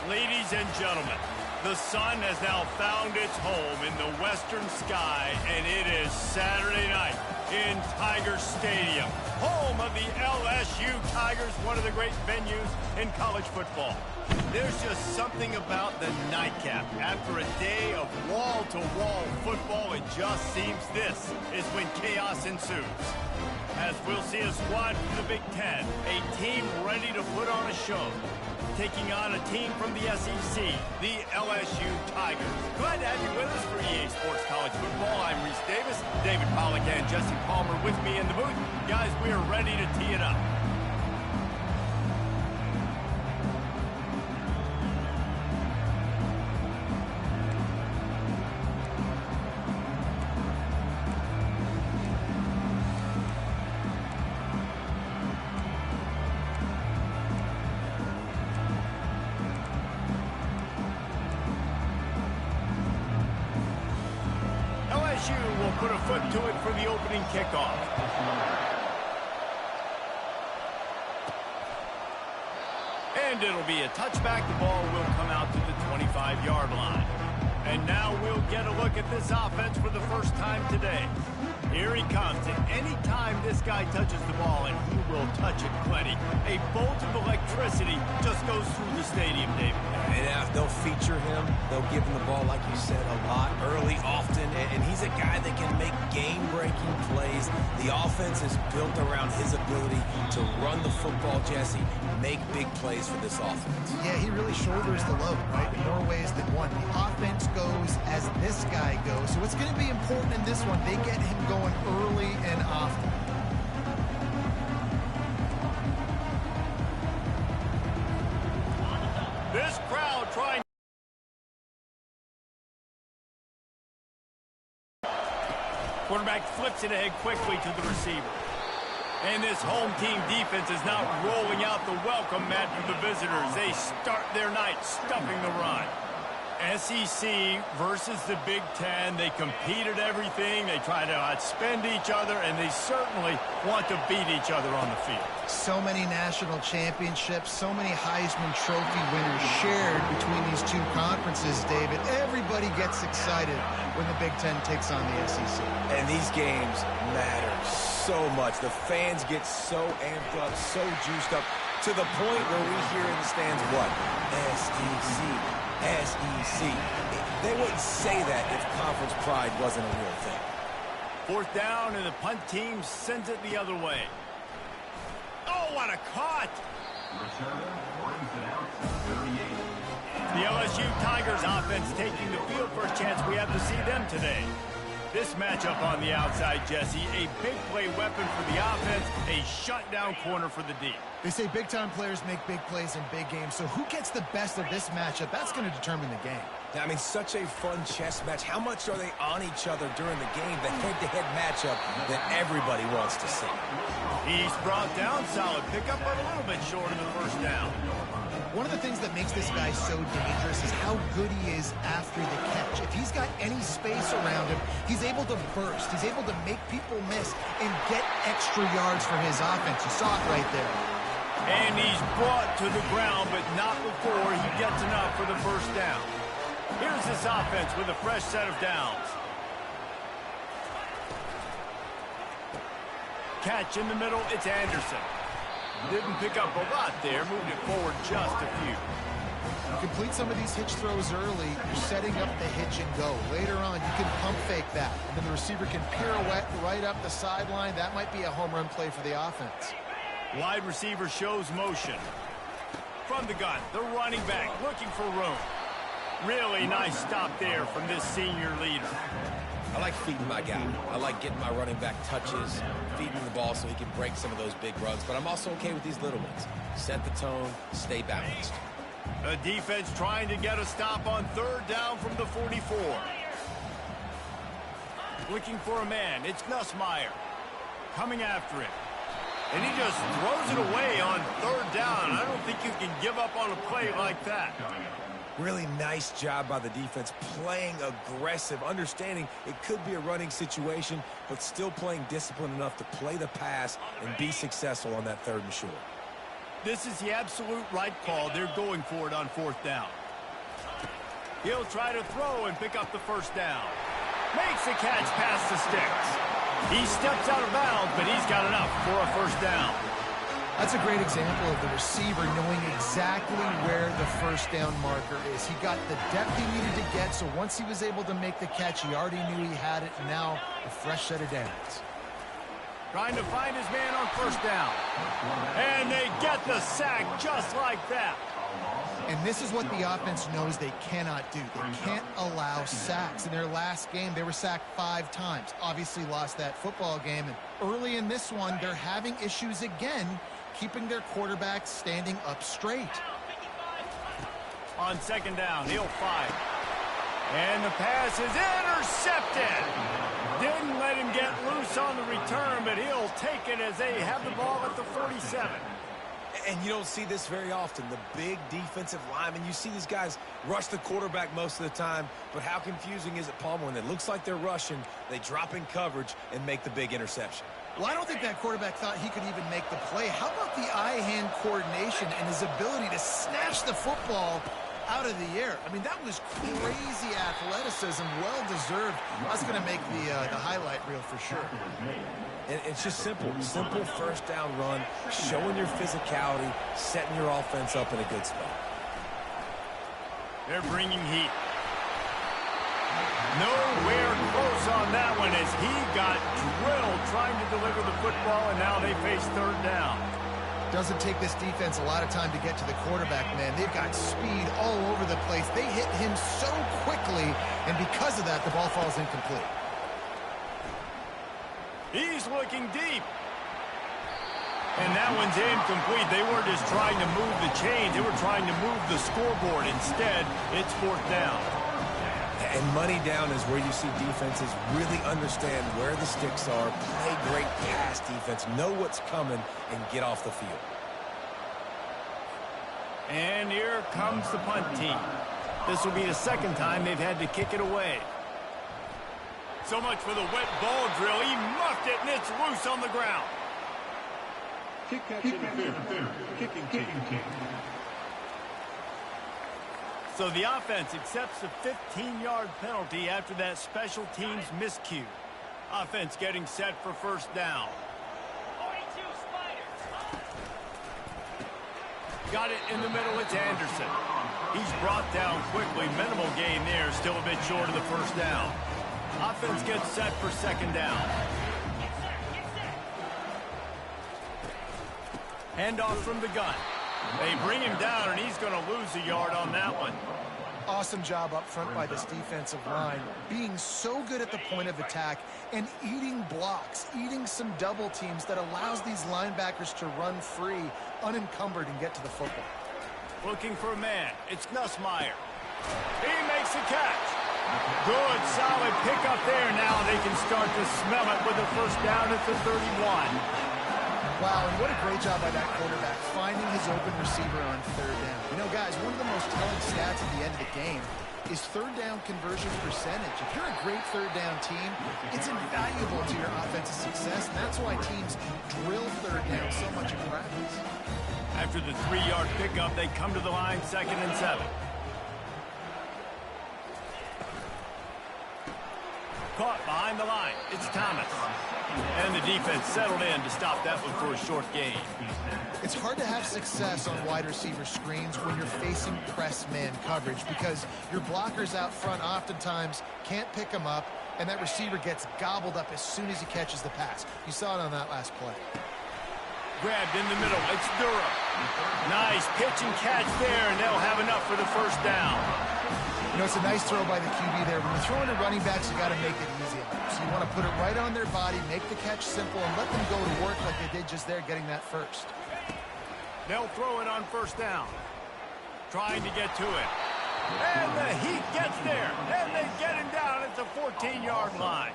Ladies and gentlemen, the sun has now found its home in the western sky, and it is Saturday night in Tiger Stadium, home of the LSU Tigers, one of the great venues in college football. There's just something about the nightcap. After a day of wall-to-wall football, it just seems this is when chaos ensues. As we'll see a squad from the Big Ten, a team ready to put on a show, taking on a team from the SEC, the LSU Tigers. Glad to have you with us for EA Sports College Football. I'm Reese Davis, David Pollack and Jesse Palmer with me in the booth. Guys, we are ready to tee it up. LSU will put a foot to it for the opening kickoff. And it'll be a touchback. The ball will come out to the 25-yard line. And now we'll get a look at this offense for the first time today. Here he comes, and any time this guy touches the ball, and he will touch it plenty, a bolt of electricity just goes through the stadium, David. And they'll feature him. They'll give him the ball, like you said, a lot, early, often, and he's a guy that can make game-breaking plays. The offense is built around his ability to run the football, Jesse, make big plays for this offense. Yeah, he really shoulders the load, right, in more ways than one. The offense goes as this guy goes, so it's going to be important in this one. They get him going early and often. This crowd trying. Quarterback flips it ahead quickly to the receiver. And this home team defense is now rolling out the welcome mat for the visitors. They start their night stuffing the run. SEC versus the Big Ten. They compete at everything. They try to outspend each other, and they certainly want to beat each other on the field. So many national championships, so many Heisman Trophy winners shared between these two conferences, David. Everybody gets excited when the Big Ten takes on the SEC. And these games matter so much. The fans get so amped up, so juiced up, to the point where we hear in the stands, what? SEC. SEC. They wouldn't say that if conference pride wasn't a real thing. Fourth down, and the punt team sends it the other way. Oh, what a cut! The LSU Tigers offense taking the field. First chance we have to see them today. This matchup on the outside, Jesse, a big play weapon for the offense, a shutdown corner for the D. They say big-time players make big plays in big games, so who gets the best of this matchup? That's going to determine the game. I mean, such a fun chess match. How much are they on each other during the game? The head-to-head matchup that everybody wants to see. He's brought down, solid pickup, but a little bit short of the first down. One of the things that makes this guy so dangerous is how good he is after the catch. If he's got any space around him, he's able to burst. He's able to make people miss and get extra yards for his offense. You saw it right there. And he's brought to the ground, but not before he gets enough for the first down. Here's this offense with a fresh set of downs. Catch in the middle, it's Anderson. Didn't pick up a lot there, moved it forward just a few. You complete some of these hitch throws early, you're setting up the hitch and go. Later on, you can pump fake that, and then the receiver can pirouette right up the sideline. That might be a home run play for the offense. Wide receiver shows motion. From the gun, the running back looking for room. Really nice stop there from this senior leader. I like feeding my guy. I like getting my running back touches, feeding the ball so he can break some of those big runs. But I'm also okay with these little ones. Set the tone, stay balanced. The defense trying to get a stop on third down from the 44. Looking for a man. It's Nussmeier. Coming after him. And he just throws it away on third down. I don't think you can give up on a play like that. Really nice job by the defense, playing aggressive, understanding it could be a running situation, but still playing disciplined enough to play the pass and be successful on that third and short. This is the absolute right call. They're going for it on 4th down. He'll try to throw and pick up the first down. Makes the catch past the sticks. He steps out of bounds, but he's got enough for a first down. That's a great example of the receiver knowing exactly where the first down marker is. He got the depth he needed to get, so once he was able to make the catch, he already knew he had it, and now a fresh set of downs. Trying to find his man on first down. And they get the sack just like that. And this is what the offense knows they cannot do. They can't allow sacks. In their last game, they were sacked 5 times. Obviously lost that football game. And early in this one, they're having issues again, keeping their quarterback standing up straight. On 2nd down, he'll fire. And the pass is intercepted. Didn't let him get loose on the return, but he'll take it as they have the ball at the 47. And you don't see this very often. The big defensive linemen, you see these guys rush the quarterback most of the time, but how confusing is it, Palmer, when it looks like they're rushing, they drop in coverage and make the big interception? Well, I don't think that quarterback thought he could even make the play. How about the eye-hand coordination and his ability to snatch the football out of the air? I mean, that was crazy athleticism, well-deserved. That's going to make the highlight reel for sure. And it's just simple first down run, showing your physicality, setting your offense up in a good spot. They're bringing heat. Nowhere close on that one as he got drilled trying to deliver the football, and now they face 3rd down. Doesn't take this defense a lot of time to get to the quarterback, man. They've got speed all over the place. They hit him so quickly, and because of that, the ball falls incomplete. He's looking deep. And that one's incomplete. They weren't just trying to move the chains. They were trying to move the scoreboard. Instead, it's 4th down. And money down is where you see defenses really understand where the sticks are, play great pass defense, know what's coming, and get off the field. And here comes the punt team. This will be the 2nd time they've had to kick it away. So much for the wet ball drill. He muffed it, and it's loose on the ground. Kick catch interference. Kicking team. So the offense accepts a 15-yard penalty after that special teams miscue. Offense getting set for first down. Got it in the middle. It's Anderson. He's brought down quickly. Minimal gain there. Still a bit short of the first down. Offense gets set for 2nd down. Handoff from the gun. They bring him down, and he's going to lose a yard on that one. Awesome job up front by this defensive line, being so good at the point of attack and eating blocks, eating some double teams that allows these linebackers to run free, unencumbered, and get to the football. Looking for a man. It's Nussmeier. He makes the catch. Good, solid pickup there. Now they can start to smell it with a first down at the 31. Wow, and what a great job by that quarterback, finding his open receiver on 3rd down. You know, guys, one of the most telling stats at the end of the game is 3rd down conversion percentage. If you're a great 3rd down team, it's invaluable to your offensive success, and that's why teams drill 3rd down so much in practice. After the 3-yard pickup, they come to the line 2nd and 7. Caught behind the line. It's Thomas. And the defense settled in to stop that one for a short gain. It's hard to have success on wide receiver screens when you're facing press man coverage because your blockers out front oftentimes can't pick them up, and that receiver gets gobbled up as soon as he catches the pass. You saw it on that last play. Grabbed in the middle. It's Durham. Nice pitch and catch there, and they'll have enough for the first down. You know, it's a nice throw by the QB there. When you're throwing to running backs, you got to make it easy on them. So you want to put it right on their body, make the catch simple, and let them go to work like they did just there, getting that first. They'll throw it on first down. Trying to get to it. And the Heat gets there. And they get him down at the 14-yard line.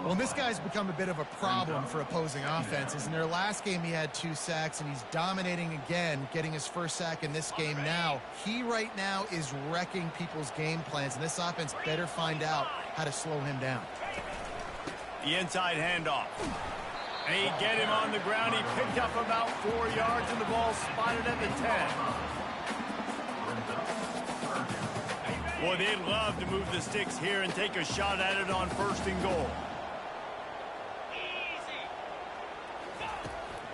Well, this guy's become a bit of a problem for opposing offenses. In their last game, he had 2 sacks, and he's dominating again, getting his first sack in this game now. He right now is wrecking people's game plans, and this offense better find out how to slow him down. The inside handoff. They get him on the ground. He picked up about 4 yards, and the ball spotted at the 10. Boy, they'd love to move the sticks here and take a shot at it on 1st and goal.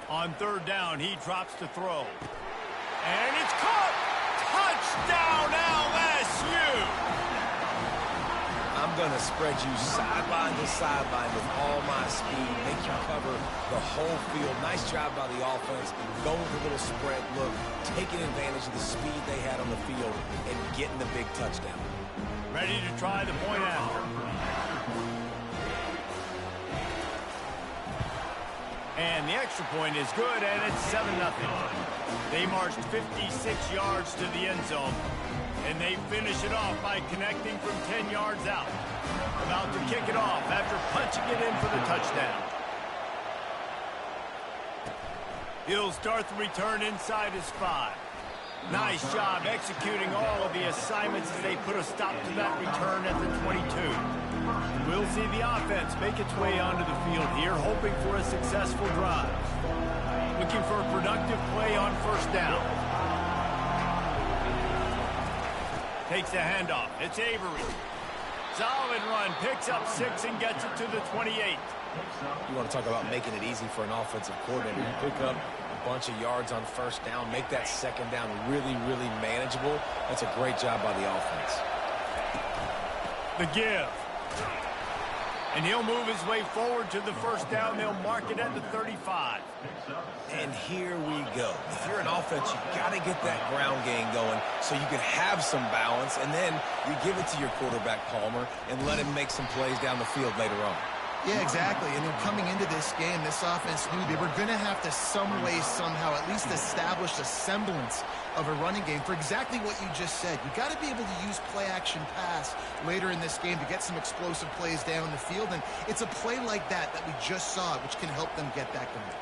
On 3rd down, he drops to throw. And it's caught! Touchdown, LSU! I'm going to spread you sideline to sideline with all my speed, make you cover the whole field. Nice job by the offense, going with a little spread look, taking advantage of the speed they had on the field, and getting the big touchdown. Ready to try the point after. And the extra point is good, and it's 7-0. They marched 56 yards to the end zone, and they finish it off by connecting from 10 yards out. About to kick it off after punching it in for the touchdown. He'll start the return inside his 5. Nice job executing all of the assignments as they put a stop to that return at the 22. We'll see the offense make its way onto the field here, hoping for a successful drive. Looking for a productive play on 1st down. Takes the handoff. It's Avery. Solid run. Picks up 6 and gets it to the 28. You want to talk about making it easy for an offensive coordinator. You pick up a bunch of yards on 1st down, make that 2nd down really, really manageable. That's a great job by the offense. The give. And he'll move his way forward to the 1st down. They'll mark it at the 35. And here we go. If you're an offense, you got to get that ground game going so you can have some balance, and then you give it to your quarterback, Palmer, and let him make some plays down the field later on. Yeah, exactly. And then coming into this game, this offense knew they were going to have to some way, somehow, at least establish a semblance of a running game for exactly what you just said. You got to be able to use play-action pass later in this game to get some explosive plays down the field. And it's a play like that we just saw, which can help them get that going.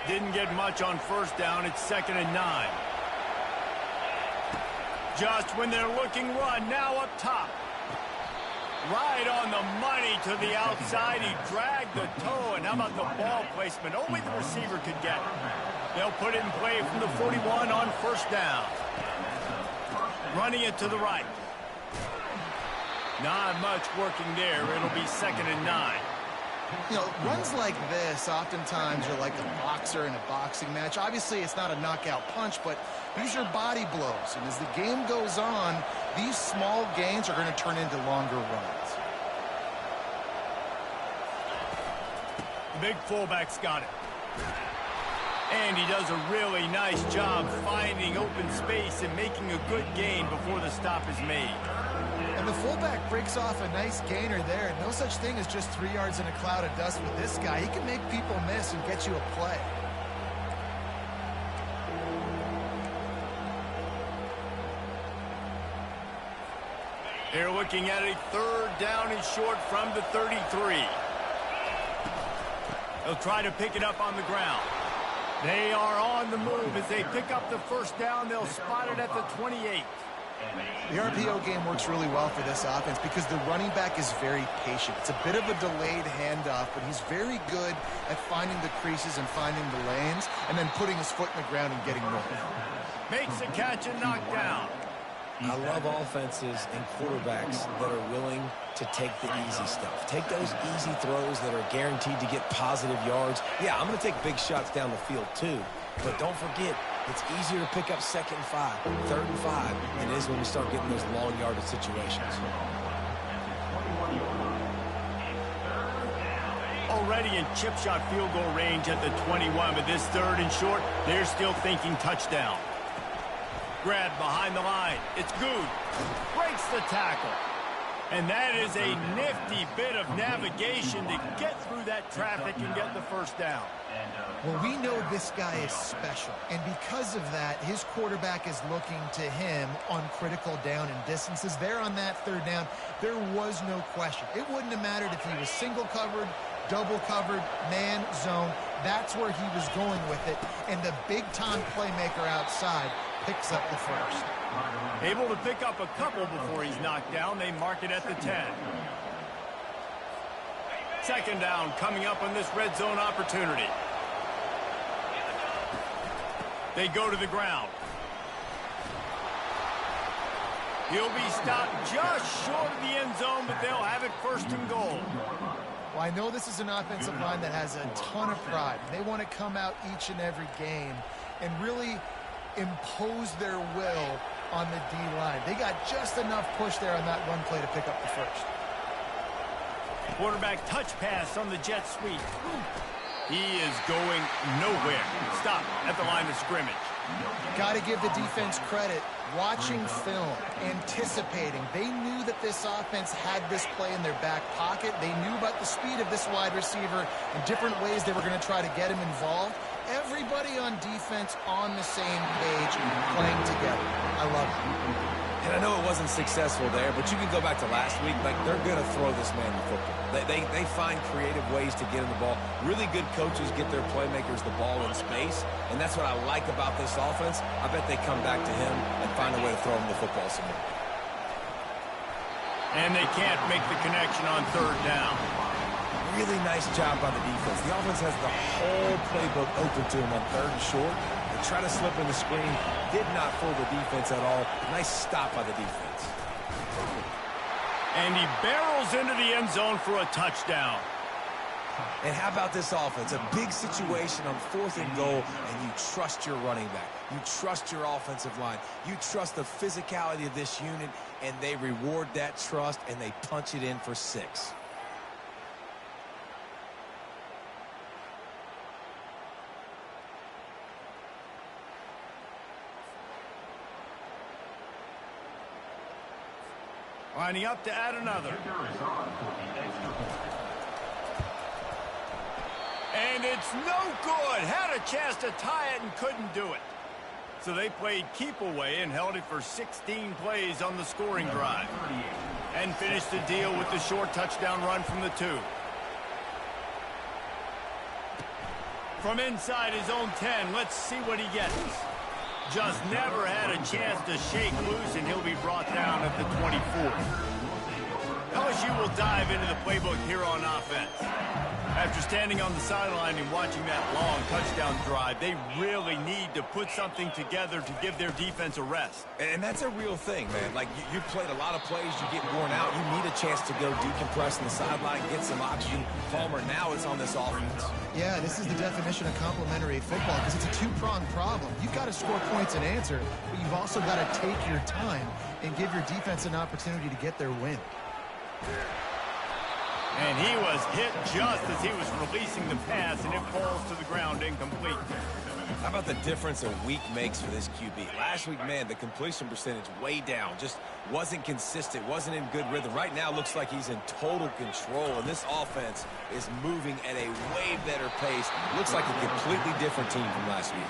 Didn't get much on 1st down. It's 2nd and 9. Just when they're looking run, now up top. Right on the money to the outside. He dragged the toe, and how about the ball placement? Only the receiver could get it. They'll put it in play from the 41 on 1st down. Running it to the right. Not much working there. It'll be 2nd and 9. You know, runs like this oftentimes are like a boxer in a boxing match. Obviously, it's not a knockout punch, but these are body blows. And as the game goes on, these small gains are going to turn into longer runs. The big fullback's got it. And he does a really nice job finding open space and making a good gain before the stop is made. And the fullback breaks off a nice gainer there. No such thing as just 3 yards in a cloud of dust with this guy. He can make people miss and get you a play. They're looking at a 3rd down and short from the 33. They'll try to pick it up on the ground. They are on the move. As they pick up the 1st down, they'll spot it at the 28. The RPO game works really well for this offense because the running back is very patient. It's a bit of a delayed handoff, but he's very good at finding the creases and finding the lanes and then putting his foot in the ground and getting moving. Makes the catch and knocked down. I love offenses and quarterbacks that are willing to take the easy stuff. Take those easy throws that are guaranteed to get positive yards. Yeah, I'm going to take big shots down the field too, but don't forget, it's easier to pick up 2nd and 5, 3rd and 5 than it is when we start getting those long yardage situations. Already in chip shot field goal range at the 21, but this 3rd and short, they're still thinking touchdown. Grab behind the line. It's Good. Breaks the tackle. And that is a nifty bit of navigation to get through that traffic and get the 1st down. Well, we know this guy is special, and because of that, his quarterback is looking to him on critical down and distances. There on that 3rd down, there was no question. It wouldn't have mattered if he was single covered, double covered, man, zone. That's where he was going with it, and the big-time playmaker outside picks up the first. Able to pick up a couple before he's knocked down. They mark it at the 10. Second down coming up on this red zone opportunity. They go to the ground. He'll be stopped just short of the end zone, but they'll have it first and goal. Well, I know this is an offensive line that has a ton of pride. They want to come out each and every game and really impose their will on the D-line. They got just enough push there on that run play to pick up the first. Quarterback touch pass on the jet sweep. He is going nowhere. Stop at the line of scrimmage. Got to give the defense credit. Watching film, anticipating. They knew that this offense had this play in their back pocket. They knew about the speed of this wide receiver and different ways they were going to try to get him involved. Everybody on defense on the same page, playing together. I love it. And I know it wasn't successful there, but you can go back to last week. Like, they're going to throw this man the football. They find creative ways to get him the ball. Really good coaches get their playmakers the ball in space, and that's what I like about this offense. I bet they come back to him and find a way to throw him the football some more. And they can't make the connection on third down. Really nice job by the defense. The offense has the whole playbook open to him on third and short. They try to slip in the screen. Did not fool the defense at all. Nice stop by the defense. And he barrels into the end zone for a touchdown. And how about this offense? A big situation on fourth and goal, and you trust your running back. You trust your offensive line. You trust the physicality of this unit, and they reward that trust, and they punch it in for 6. Lining up to add another. And it's no good. Had a chance to tie it and couldn't do it. So they played keep away and held it for 16 plays on the scoring drive. And finished the deal with the short touchdown run from the 2. From inside his own 10, let's see what he gets. Just never had a chance to shake loose, and he'll be brought down at the 24. LSU will dive into the playbook here on offense. After standing on the sideline and watching that long touchdown drive, they really need to put something together to give their defense a rest. And that's a real thing, man. Like, you've played a lot of plays, you get worn out. You need a chance to go decompress on the sideline, get some oxygen. Palmer, now it's on this offense. Yeah, this is the definition of complementary football because it's a two-pronged problem. You've got to score points and answer, but you've also got to take your time and give your defense an opportunity to get their win. And he was hit just as he was releasing the pass, and it falls to the ground incomplete. How about the difference a week makes for this QB? Last week, man, the completion percentage way down. Just wasn't consistent, wasn't in good rhythm. Right now, looks like he's in total control, and this offense is moving at a way better pace. Looks like a completely different team from last week.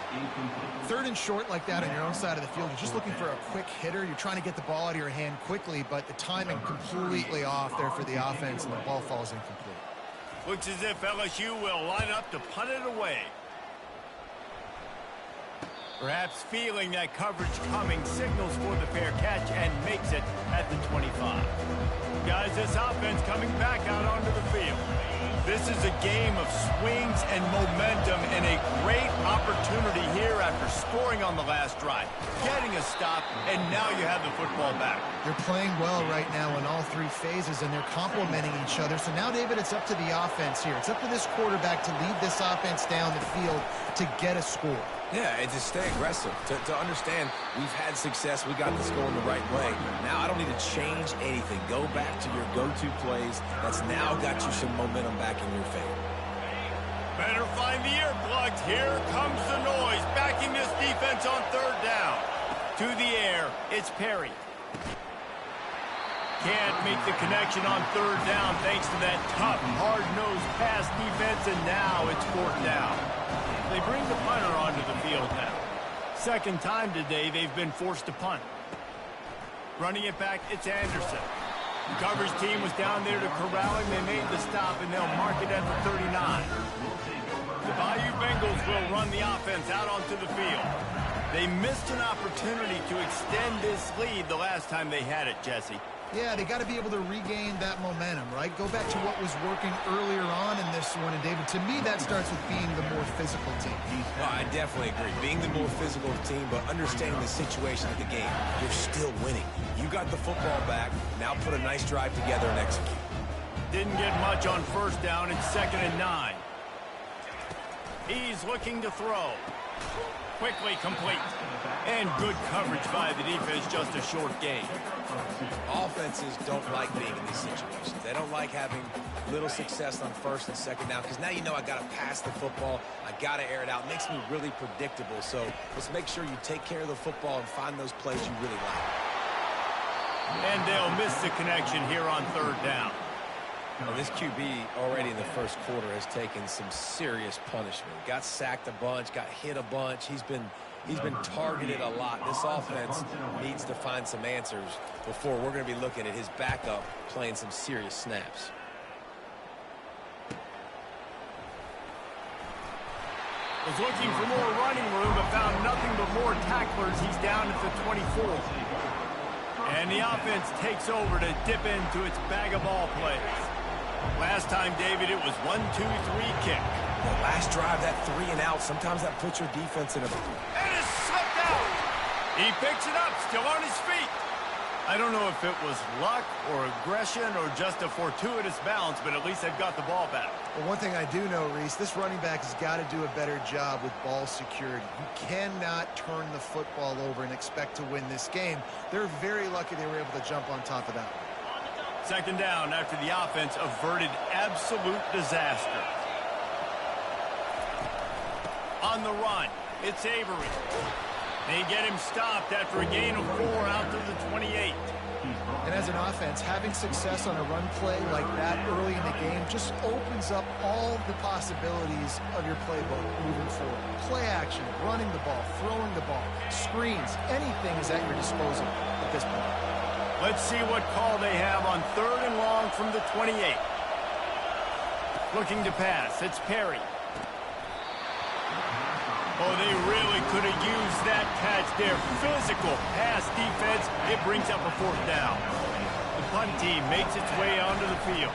Third and short like that on your own side of the field, you're just looking for a quick hitter. You're trying to get the ball out of your hand quickly, but the timing completely off there for the offense, and the ball falls incomplete. Looks as if LSU will line up to punt it away. Perhaps feeling that coverage coming, signals for the fair catch and makes it at the 25. Guys, this offense coming back out onto the field. This is a game of swings and momentum, and a great opportunity here after scoring on the last drive, getting a stop, and now you have the football back. They're playing well right now in all three phases, and they're complementing each other. So now, David, it's up to the offense here. It's up to this quarterback to lead this offense down the field to get a score. Yeah, and to stay aggressive, to understand we've had success, we got this going the right way. Now I don't need to change anything. Go back to your go-to plays. That's now got you some momentum back in your favor. Better find the earplugs. Here comes the noise, backing this defense on third down. To the air, it's Perry. Can't make the connection on third down thanks to that tough, hard-nosed pass defense, and now it's fourth down. They bring the punter onto the field now. Second time today they've been forced to punt. Running it back, it's Anderson. The coverage team was down there to corral him. They made the stop, and they'll mark it at the 39. The Bayou Bengals will run the offense out onto the field. They missed an opportunity to extend this lead the last time they had it, Jesse. Yeah, they got to be able to regain that momentum, right? Go back to what was working earlier on in this one. And, David, to me, that starts with being the more physical team. Well, I definitely agree. Being the more physical team, but understanding the situation of the game. You're still winning. You got the football back. Now put a nice drive together and execute. Didn't get much on first down. It's 2nd and 9. He's looking to throw. Quickly complete. And good coverage by the defense, just a short gain. Offenses don't like being in these situations. They don't like having little success on 1st and 2nd down because now you know I got to pass the football. I got to air it out. It makes me really predictable. So let's make sure you take care of the football and find those plays you really like. And they'll miss the connection here on 3rd down. Well, this QB already in the first quarter has taken some serious punishment. Got sacked a bunch, got hit a bunch. He's been targeted a lot. This offense needs to find some answers before we're going to be looking at his backup playing some serious snaps. Was looking for more running room, but found nothing but more tacklers. He's down at the 24. And the offense takes over to dip into its bag of ball plays. Last time, David, it was 1-2-3 kick. The last drive, that 3 and out, sometimes that puts your defense in a... And it's slipped out. He picks it up, still on his feet. I don't know if it was luck or aggression or just a fortuitous bounce, but at least they've got the ball back. Well, one thing I do know, Reese, this running back has got to do a better job with ball security. You cannot turn the football over and expect to win this game. They're very lucky they were able to jump on top of that. 2nd down after the offense averted absolute disaster. On the run, it's Avery. They get him stopped after a gain of 4 out to the 28. And as an offense, having success on a run play like that early in the game just opens up all the possibilities of your playbook moving forward. Play action, running the ball, throwing the ball, screens, anything is at your disposal at this point. Let's see what call they have on 3rd and long from the 28. Looking to pass. It's Perry. Oh, they really could have used that catch there. Physical pass defense. It brings up a 4th down. The punt team makes its way onto the field.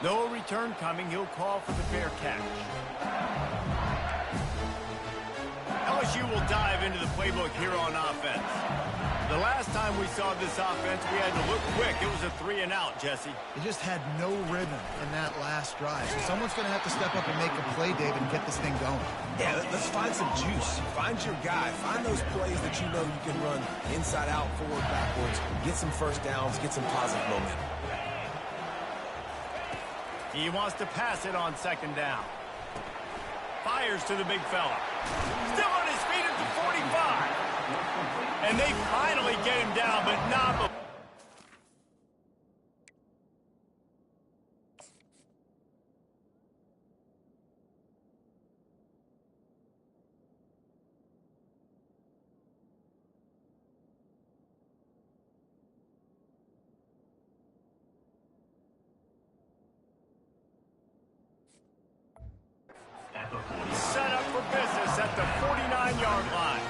No return coming. He'll call for the fair catch. LSU will dive into the playbook here on offense. The last time we saw this offense, we had to look quick. It was a 3 and out, Jesse. They just had no rhythm in that last drive. So someone's going to have to step up and make a play, David, and get this thing going. Yeah, let's find some juice. Find your guy. Find those plays that you know you can run inside out, forward, backwards. Get some first downs. Get some positive momentum. He wants to pass it on 2nd down. Fires to the big fella. Still on his feet at the 45. And they finally get him down, but not before. Set up for business at the 49-yard line.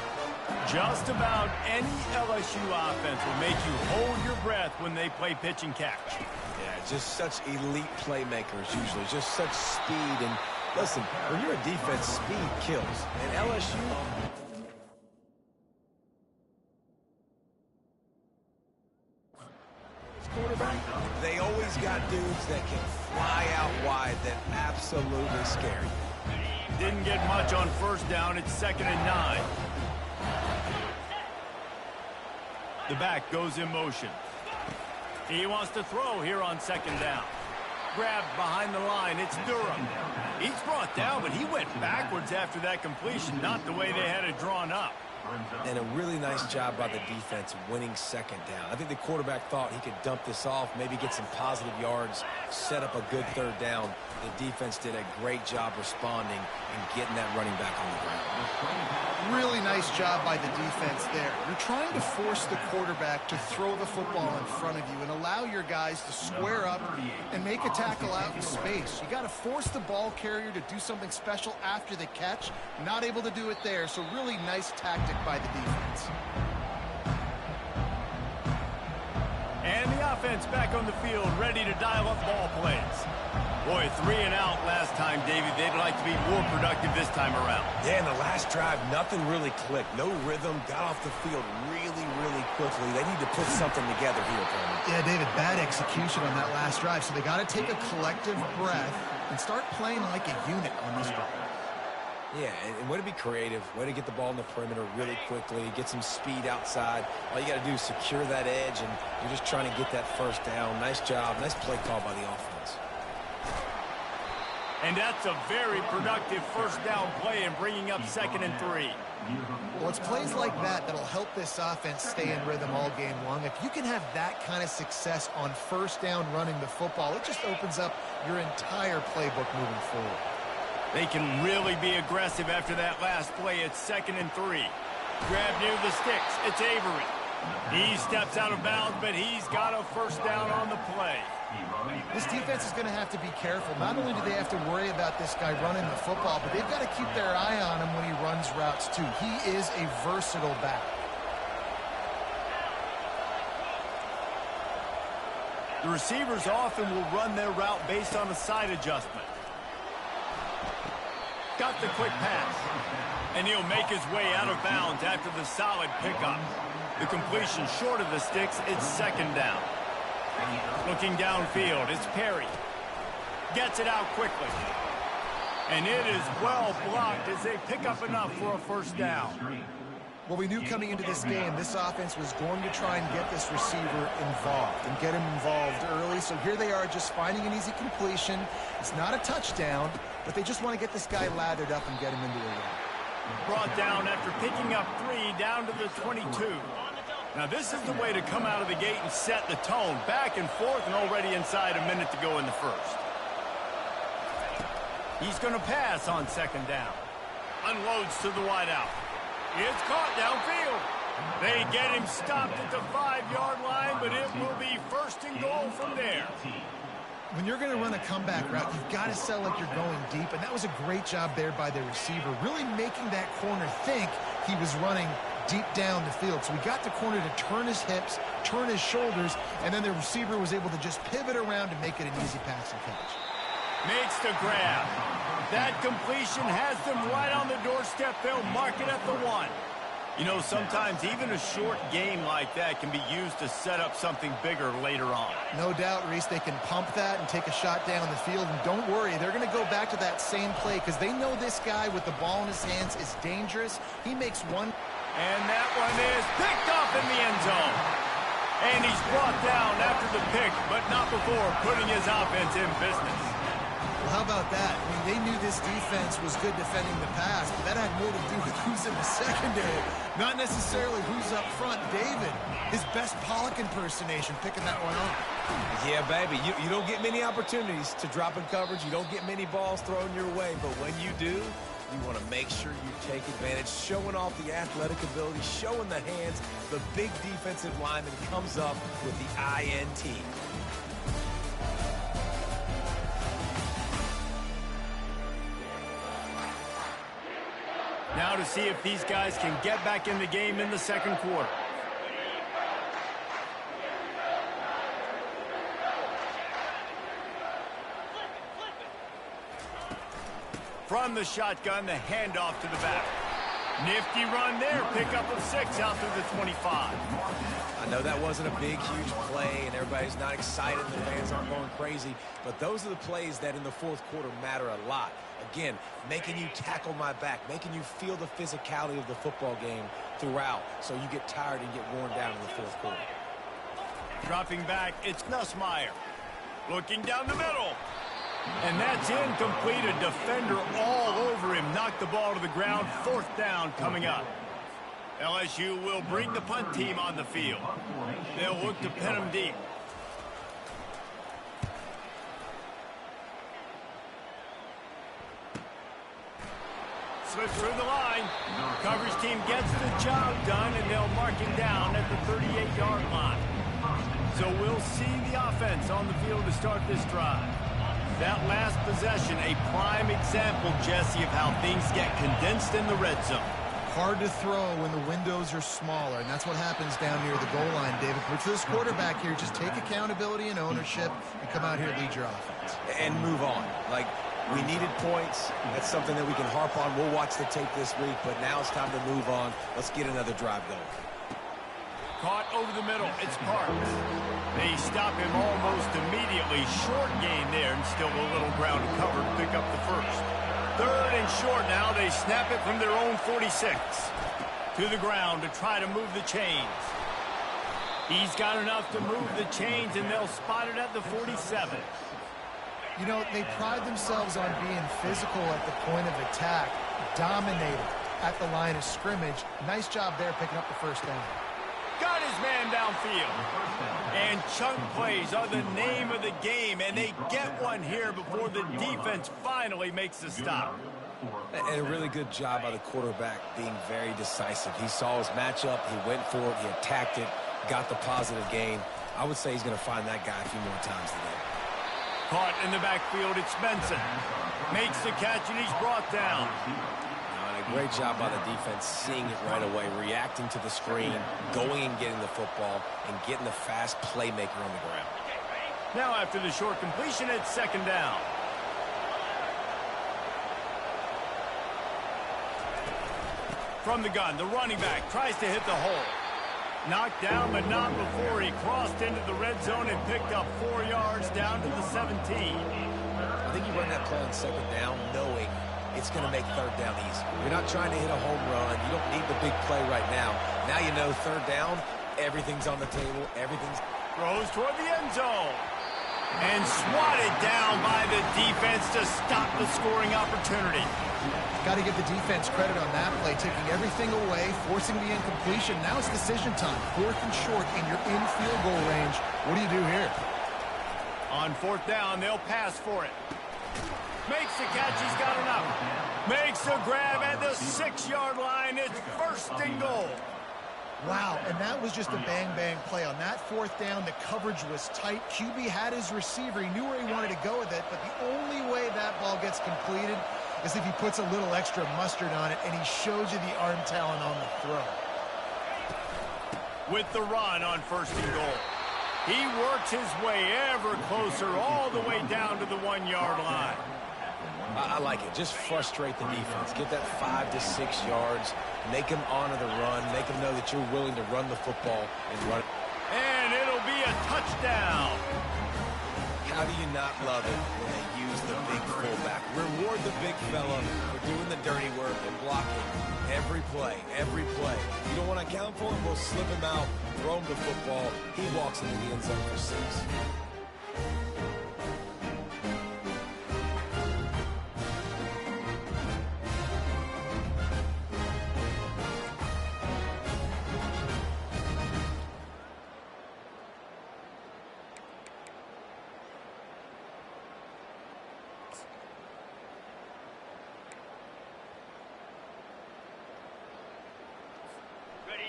Just about any LSU offense will make you hold your breath when they play pitch and catch. Yeah, just such elite playmakers usually. Just such speed. And listen, when you're a defense, speed kills. And LSU... quarterback, they always got dudes that can fly out wide that absolutely scare you. Didn't get much on first down. It's 2nd and 9. The back goes in motion. He wants to throw here on 2nd down. Grabbed behind the line. It's Durham. He's brought down, but he went backwards after that completion, not the way they had it drawn up. And a really nice job by the defense winning 2nd down. I think the quarterback thought he could dump this off, maybe get some positive yards, set up a good 3rd down. The defense did a great job responding and getting that running back on the ground. Really nice nice job by the defense there. You're trying to force the quarterback to throw the football in front of you and allow your guys to square up and make a tackle out in space. You got to force the ball carrier to do something special after the catch. Not able to do it there, so really nice tactic by the defense. And the offense back on the field, ready to dial up ball plays. Boy, 3 and out last time, David. They'd like to be more productive this time around. Yeah, in the last drive, nothing really clicked. No rhythm, got off the field really, really quickly. They need to put something together here, Tony. Yeah, David, bad execution on that last drive, so they got to take a collective breath and start playing like a unit on this drive. Yeah, and way to be creative, way to get the ball in the perimeter really quickly, get some speed outside. All you got to do is secure that edge, and you're just trying to get that first down. Nice job, nice play call by the offense. And that's a very productive first down play in bringing up 2nd and 3. Well, it's plays like that that'll help this offense stay in rhythm all game long. If you can have that kind of success on first down running the football, it just opens up your entire playbook moving forward. They can really be aggressive after that last play. It's 2nd and 3. Grab near the sticks. It's Avery. He steps out of bounds, but he's got a first down on the play. This defense is going to have to be careful. Not only do they have to worry about this guy running the football, but they've got to keep their eye on him when he runs routes too. He is a versatile back. The receivers often will run their route based on a side adjustment. Got the quick pass. And he'll make his way out of bounds after the solid pickup. The completion short of the sticks, it's 2nd down. Looking downfield, it's Perry. Gets it out quickly. And it is well blocked as they pick up enough for a first down. Well, we knew coming into this game, this offense was going to try and get this receiver involved and get him involved early. So here they are just finding an easy completion. It's not a touchdown, but they just want to get this guy lathered up and get him into a run. Brought down after picking up 3 down to the 22. Now this is the way to come out of the gate and set the tone. Back and forth and already inside a minute to go in the first. He's going to pass on 2nd down. Unloads to the wideout. It's caught downfield. They get him stopped at the 5-yard line, but it will be 1st and goal from there. When you're going to run a comeback route, you've got to sell like you're going deep, and that was a great job there by the receiver, really making that corner think he was running deep down the field. So we got the corner to turn his hips, turn his shoulders, and then the receiver was able to just pivot around and make it an easy pass and catch. Makes the grab. That completion has them right on the doorstep. They'll mark it at the 1. You know, sometimes even a short game like that can be used to set up something bigger later on. No doubt, Reese, they can pump that and take a shot down the field. And don't worry, they're going to go back to that same play because they know this guy with the ball in his hands is dangerous. He makes one. And that one is picked up in the end zone. And he's brought down after the pick, but not before putting his offense in business. Well, how about that? I mean, they knew this defense was good defending the pass, but that had more to do with who's in the secondary, not necessarily who's up front. David, his best Pollock impersonation, picking that one up. Yeah, baby, you don't get many opportunities to drop in coverage. You don't get many balls thrown your way, but when you do, you want to make sure you take advantage, showing off the athletic ability, showing the hands. The big defensive lineman comes up with the INT. Now to see if these guys can get back in the game in the 2nd quarter. From the shotgun, the handoff to the back. Nifty run there. Pickup of 6 out through the 25. I know that wasn't a big, huge play, and everybody's not excited, and the fans aren't going crazy, but those are the plays that in the 4th quarter matter a lot. Again, making you tackle my back, making you feel the physicality of the football game throughout, so you get tired and get worn down in the 4th quarter. Dropping back, it's Nussmeier. Looking down the middle. And that's incomplete. A defender all over him. Knocked the ball to the ground. 4th down coming up. LSU will bring the punt team on the field. They'll look to pin him deep. slips through the line. Coverage team gets the job done, and they'll mark him down at the 38-yard line. So we'll see the offense on the field to start this drive. That last possession, a prime example, Jesse, of how things get condensed in the red zone. Hard to throw when the windows are smaller, and that's what happens down near the goal line, David. But for this quarterback here, just take accountability and ownership and come out here and lead your offense. And move on. Like, we needed points. That's something that we can harp on. We'll watch the tape this week, but now it's time to move on. Let's get another drive going. Caught over the middle. It's Parks. They stop him almost immediately. Short gain there, and still a little ground to cover to pick up the first. Third and short now. They snap it from their own 46. To the ground to try to move the chains. He's got enough to move the chains, and they'll spot it at the 47. You know, they pride themselves on being physical at the point of attack, dominating at the line of scrimmage. Nice job there picking up the first down. Got his man downfield. And chunk plays are the name of the game, and they get one here before the defense finally makes the stop. And a really good job by the quarterback being very decisive. He saw his matchup, he went for it, he attacked it, got the positive gain. I would say he's going to find that guy a few more times today. Caught in the backfield, it's Benson. Makes the catch, and he's brought down. A great job by the defense, seeing it right away, reacting to the screen, going and getting the football, and getting the fast playmaker on the ground. Now after the short completion, it's second down. From the gun, the running back tries to hit the hole. Knocked down, but not before he crossed into the red zone and picked up 4 yards down to the 17. I think you run that play on second down knowing it's going to make third down easy. You're not trying to hit a home run. You don't need the big play right now. Now you know third down, everything's on the table, everything's... Throws toward the end zone. And swatted down by the defense to stop the scoring opportunity. Got to give the defense credit on that play, taking everything away, forcing the incompletion. Now it's decision time. Fourth and short, and you're in field goal range. What do you do here? On fourth down, they'll pass for it. Makes the catch, he's got enough. Makes the grab at the 6-yard line. It's first and goal. Wow, and that was just a bang-bang play. On that fourth down, the coverage was tight. QB had his receiver. He knew where he wanted to go with it, but the only way that ball gets completed is if he puts a little extra mustard on it, and he shows you the arm talent on the throw. With the run on first and goal. He works his way ever closer all the way down to the 1-yard line. I like it. Just frustrate the defense. Get that 5 to 6 yards. Make them honor the run. Make them know that you're willing to run the football and run it. And it'll be a touchdown. How do you not love it when they use the big fullback? Reward the big fella for doing the dirty work and blocking every play, every play. You don't want to account for him? We'll slip him out, throw him the football. He walks into the end zone for 6.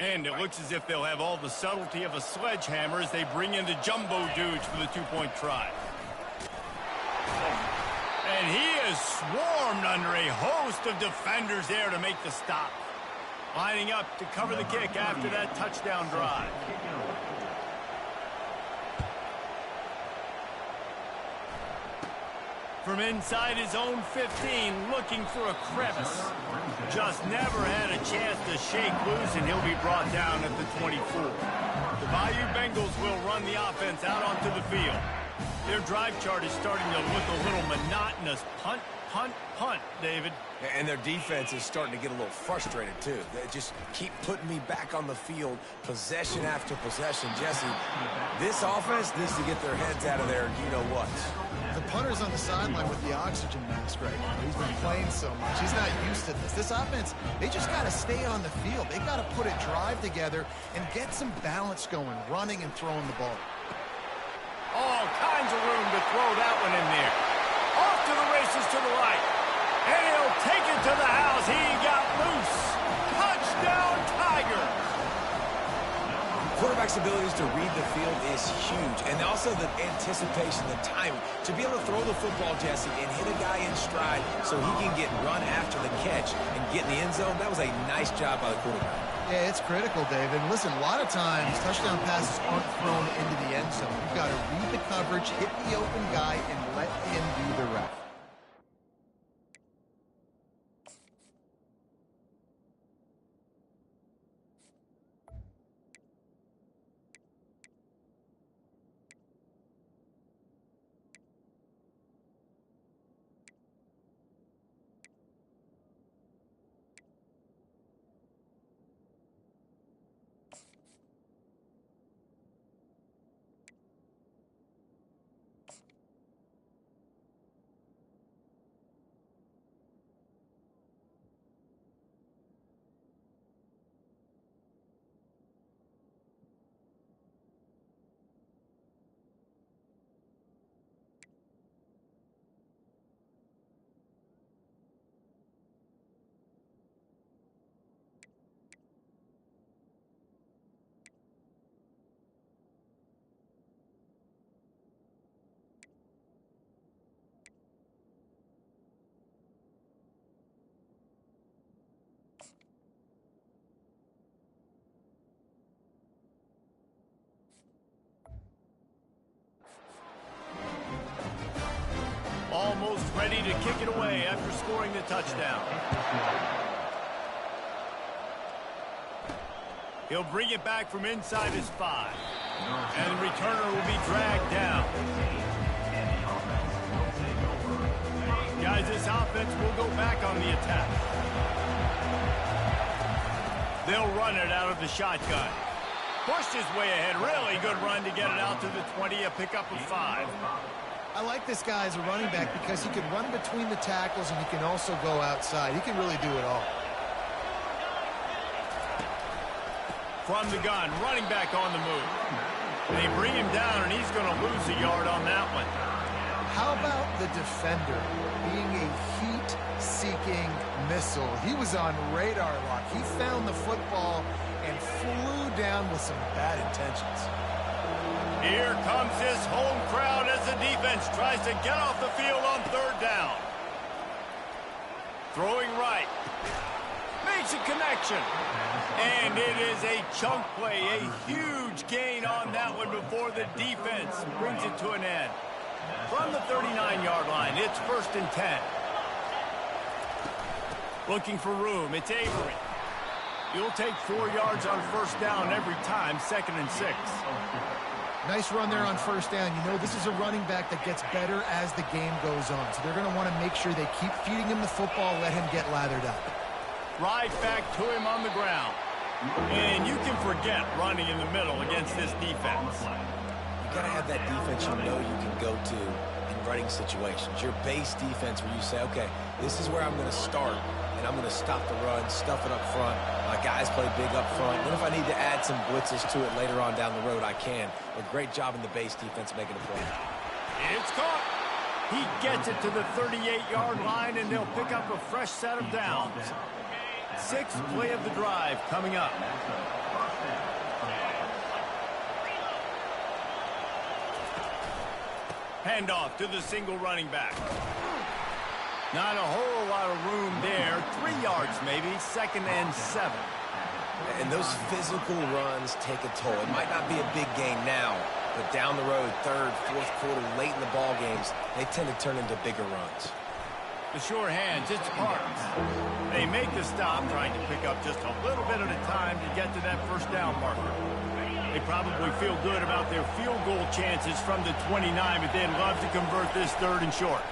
And it looks as if they'll have all the subtlety of a sledgehammer as they bring in the jumbo dudes for the 2-point try. And he is swarmed under a host of defenders there to make the stop. Lining up to cover the kick after that touchdown drive. From inside his own 15, looking for a crevice. Just never had a chance to shake loose, and he'll be brought down at the 24. The Bayou Bengals will run the offense out onto the field. Their drive chart is starting to look a little monotonous. Punt, punt, punt, David. And their defense is starting to get a little frustrated, too. They just keep putting me back on the field, possession after possession. Jesse, this offense needs to get their heads out of there, you know what. The punter's on the sideline with the oxygen mask right now. He's been playing so much. He's not used to this. This offense, they just got to stay on the field. They got to put a drive together and get some balance going, running and throwing the ball. All kinds of room to throw that one in there. Off to the races to the right. And he'll take it to the house. He got loose. Touchdown, Tigers. Quarterback's abilities to read the field is huge, and also the anticipation, the timing. To be able to throw the football, Jesse, and hit a guy in stride so he can get run after the catch and get in the end zone, that was a nice job by the quarterback. Yeah, it's critical, David. And listen, a lot of times touchdown passes aren't thrown into the end zone. You've got to read the coverage, hit the open guy, and let him do the rest. Almost ready to kick it away after scoring the touchdown. He'll bring it back from inside his 5. And the returner will be dragged down. Guys, this offense will go back on the attack. They'll run it out of the shotgun. Pushed his way ahead. Really good run to get it out to the 20, a pickup of 5. I like this guy as a running back because he can run between the tackles and he can also go outside. He can really do it all. From the gun, running back on the move. They bring him down, and he's going to lose a yard on that one. How about the defender being a heat-seeking missile? He was on radar lock. He found the football and flew down with some bad intentions. Here comes his home crowd as the defense tries to get off the field on 3rd down. Throwing right. Makes a connection. And it is a chunk play, a huge gain on that one before the defense brings it to an end. From the 39-yard line, it's 1st and 10. Looking for room, it's Avery. You'll take 4 yards on 1st down every time, 2nd and 6. Nice run there on 1st down. You know, this is a running back that gets better as the game goes on. So they're going to want to make sure they keep feeding him the football, let him get lathered up. Right back to him on the ground. And you can forget running in the middle against this defense. You got to have that defense you know you can go to in running situations. Your base defense where you say, okay, this is where I'm going to start, and I'm going to stop the run, stuff it up front. My guys play big up front. Then if I need to add some blitzes to it later on down the road, I can. A great job in the base defense making a play. It's caught. He gets it to the 38-yard line, and they'll pick up a fresh set of downs. 6th play of the drive coming up. Handoff to the single running back. Not a whole lot of room there. 3 yards maybe, 2nd and 7. And those physical runs take a toll. It might not be a big gain now, but down the road, 3rd, 4th quarter, late in the ball games, they tend to turn into bigger runs. The sure hands, it's Parks. They make the stop, trying to pick up just a little bit at a time to get to that 1st down marker. They probably feel good about their field goal chances from the 29, but they'd love to convert this 3rd and short.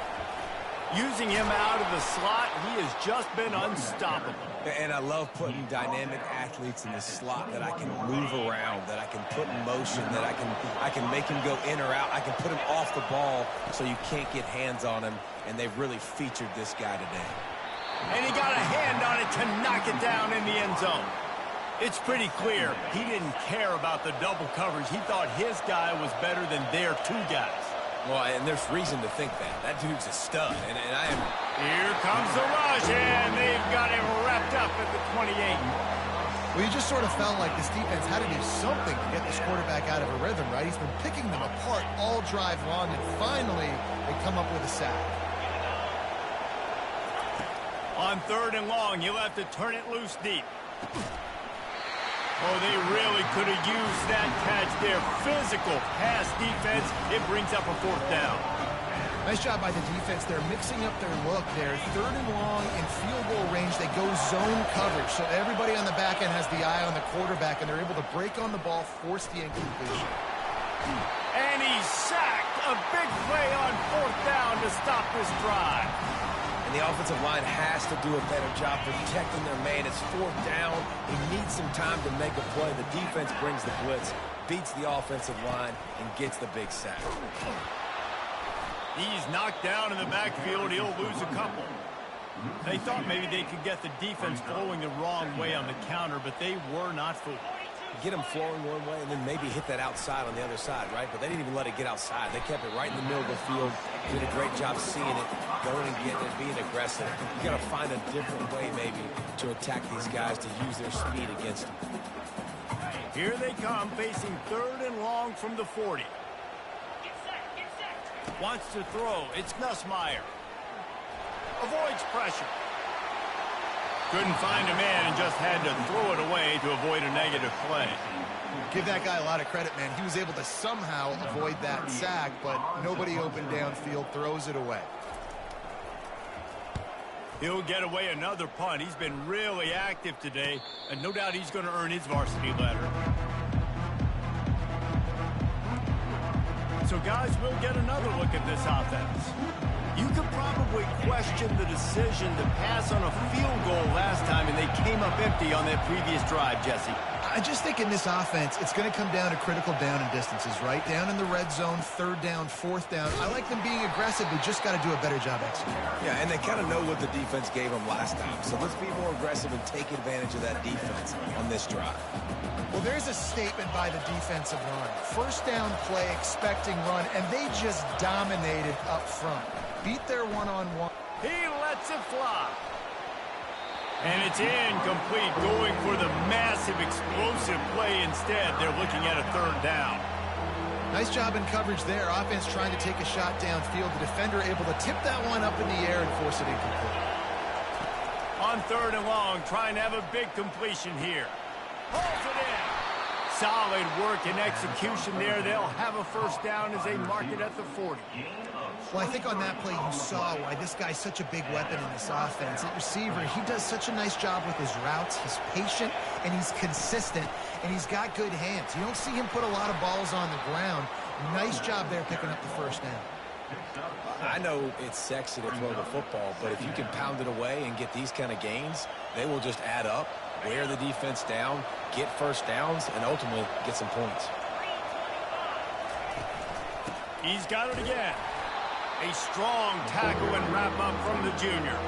Using him out of the slot, he has just been unstoppable. And I love putting dynamic athletes in the slot that I can move around, that I can put in motion, that I can make him go in or out. I can put him off the ball so you can't get hands on him, and they've really featured this guy today. And he got a hand on it to knock it down in the end zone. It's pretty clear he didn't care about the double coverage. He thought his guy was better than their 2 guys. Well, and there's reason to think that. That dude's a stud, and I am Here comes the rush, and they've got him wrapped up at the 28. Well, you just sort of felt like this defense had to do something to get this quarterback out of a rhythm, right? He's been picking them apart all drive long, and finally they come up with a sack. On 3rd and long, he'll have to turn it loose deep. Oh, they really could have used that catch there. Physical pass defense. It brings up a 4th down. Nice job by the defense. They're mixing up their look there. 3rd and long in field goal range. They go zone coverage. So everybody on the back end has the eye on the quarterback, and they're able to break on the ball, force the incompletion. And he's sacked. A big play on 4th down to stop this drive. And the offensive line has to do a better job protecting their man. It's 4th down. He needs some time to make a play. The defense brings the blitz, beats the offensive line, and gets the big sack. He's knocked down in the backfield. He'll lose a couple. They thought maybe they could get the defense flowing the wrong way on the counter, but they were not fooled. Get them flowing one way and then maybe hit that outside on the other side, right? But they didn't even let it get outside. They kept it right in the middle of the field. Did a great job seeing it, going and getting it, being aggressive. You got to find a different way maybe to attack these guys to use their speed against them. Here they come, facing 3rd and long from the 40. Wants to throw. It's Nussmeier. Avoids pressure. Couldn't find a man and just had to throw it away to avoid a negative play. Give that guy a lot of credit, man. He was able to somehow avoid that sack, but nobody open downfield, throws it away. He'll get away another punt. He's been really active today, and no doubt he's going to earn his varsity letter. So, guys, we'll get another look at this offense. You could probably question the decision to pass on a field goal last time, and they came up empty on that previous drive, Jesse. I just think in this offense, it's going to come down to critical down and distances, right? Down in the red zone, 3rd down, 4th down. I like them being aggressive. They just got to do a better job executing. Yeah, and they kind of know what the defense gave them last time. So let's be more aggressive and take advantage of that defense on this drive. Well, there's a statement by the defensive line. 1st down play, expecting run, and they just dominated up front. Beat their one-on-one. He lets it fly. And it's incomplete, going for the massive explosive play instead. They're looking at a 3rd down. Nice job in coverage there. Offense trying to take a shot downfield. The defender able to tip that one up in the air and force it incomplete. On 3rd and long, trying to have a big completion here. Holds it in. Solid work and execution there. They'll have a 1st down as they mark it at the 40. Well, I think on that play you saw why this guy's such a big weapon in this offense. At receiver, he does such a nice job with his routes. He's patient, and he's consistent, and he's got good hands. You don't see him put a lot of balls on the ground. Nice job there picking up the 1st down. I know it's sexy to throw the football, but if you can pound it away and get these kind of gains, they will just add up, wear the defense down, get 1st downs, and ultimately get some points. He's got it again. A strong tackle and wrap-up from the junior.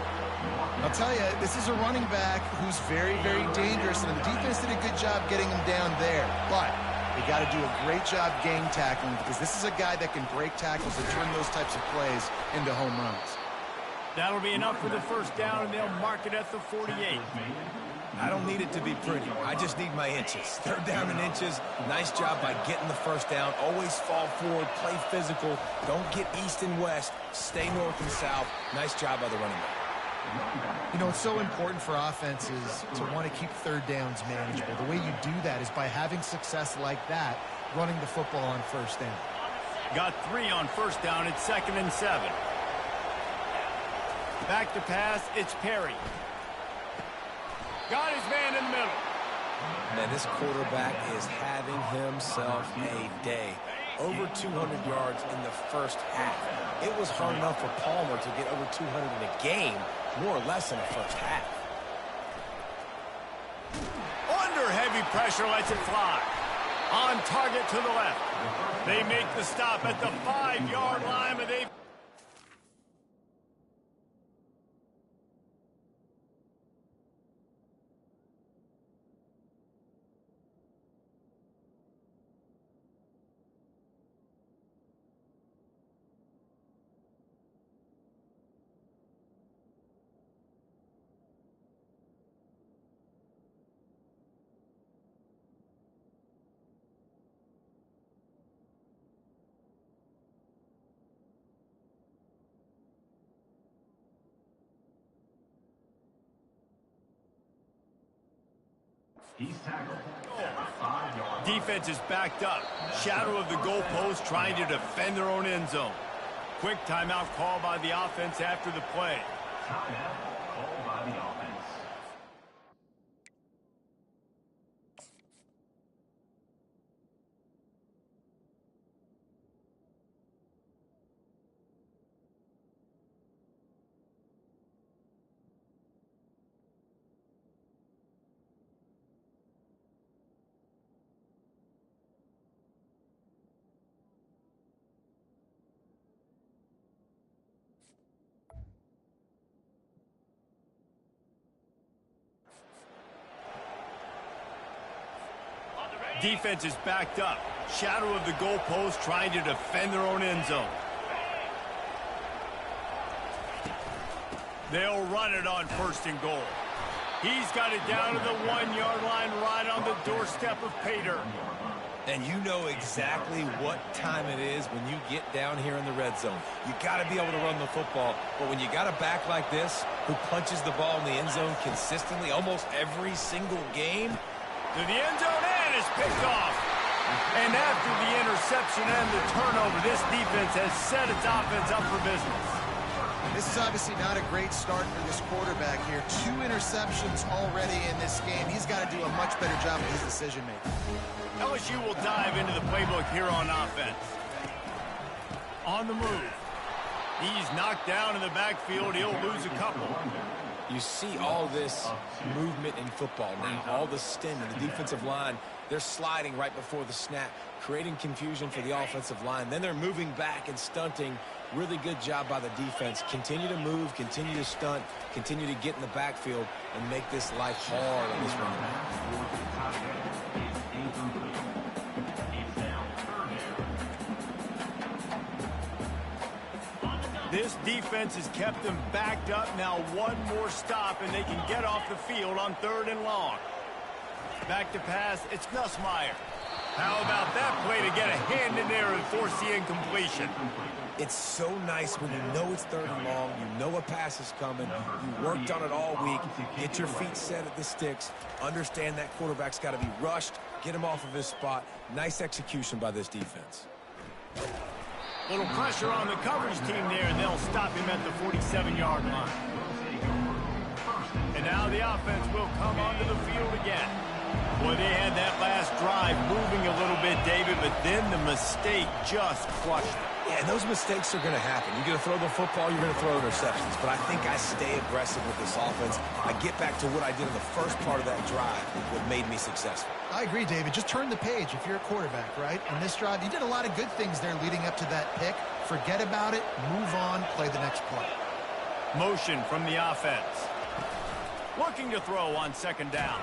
I'll tell you, this is a running back who's very, very dangerous, and the defense did a good job getting him down there. But they got to do a great job game tackling, because this is a guy that can break tackles and turn those types of plays into home runs. That'll be enough for the 1st down, and they'll mark it at the 48. I don't need it to be pretty. I just need my inches. 3rd down and inches. Nice job by getting the 1st down. Always fall forward. Play physical. Don't get east and west. Stay north and south. Nice job by the running back. You know, it's so important for offenses to want to keep 3rd downs manageable. The way you do that is by having success like that, running the football on 1st down. Got 3 on 1st down. It's 2nd and 7. Back to pass. It's Perry. Got his man in the middle. Man, this quarterback is having himself a day. Over 200 yards in the 1st half. It was hard enough for Palmer to get over 200 in a game, more or less in the 1st half. Under heavy pressure, lets it fly. On target to the left. They make the stop at the 5-yard line, but they He's tackled at the 5-yard line. Defense is backed up. Shadow of the goalpost trying to defend their own end zone. Quick timeout call by the offense after the play. Timeout called by the offense. Defense is backed up. Shadow of the goalpost trying to defend their own end zone. They'll run it on 1st and goal. He's got it down to the 1-yard line right on the doorstep of pay dirt. And you know exactly what time it is when you get down here in the red zone. You got to be able to run the football. But when you got a back like this who punches the ball in the end zone consistently almost every single game, to the end zone and is picked off. And after the interception and the turnover, this defense has set its offense up for business. This is obviously not a great start for this quarterback here. 2 interceptions already in this game. He's got to do a much better job of his decision-making. LSU will dive into the playbook here on offense. On the move. He's knocked down in the backfield. He'll lose a couple. you see all this movement in football now, all the stem in the defensive line. They're sliding right before the snap, creating confusion for the offensive line. Then they're moving back and stunting. Really good job by the defense. Continue to move, continue to stunt, continue to get in the backfield and make this life hard on this running back. This defense has kept them backed up. Now one more stop, and they can get off the field on 3rd and long. Back to pass, it's Nussmeier. How about that play to get a hand in there and force the incompletion? It's so nice when you know it's 3rd and long, you know a pass is coming, you worked on it all week, get your feet set at the sticks, understand that quarterback's got to be rushed, get him off of his spot. Nice execution by this defense. Little pressure on the coverage team there, and they'll stop him at the 47-yard line. And now the offense will come onto the field again. Boy, they had that last drive moving a little bit, David, but then the mistake just crushed them. Yeah, and those mistakes are going to happen. You're going to throw the football, you're going to throw interceptions. But I think I stay aggressive with this offense. I get back to what I did in the first part of that drive that made me successful. I agree, David. Just turn the page if you're a quarterback, right? On this drive, you did a lot of good things there leading up to that pick. Forget about it, move on, play the next play. Motion from the offense. Looking to throw on 2nd down.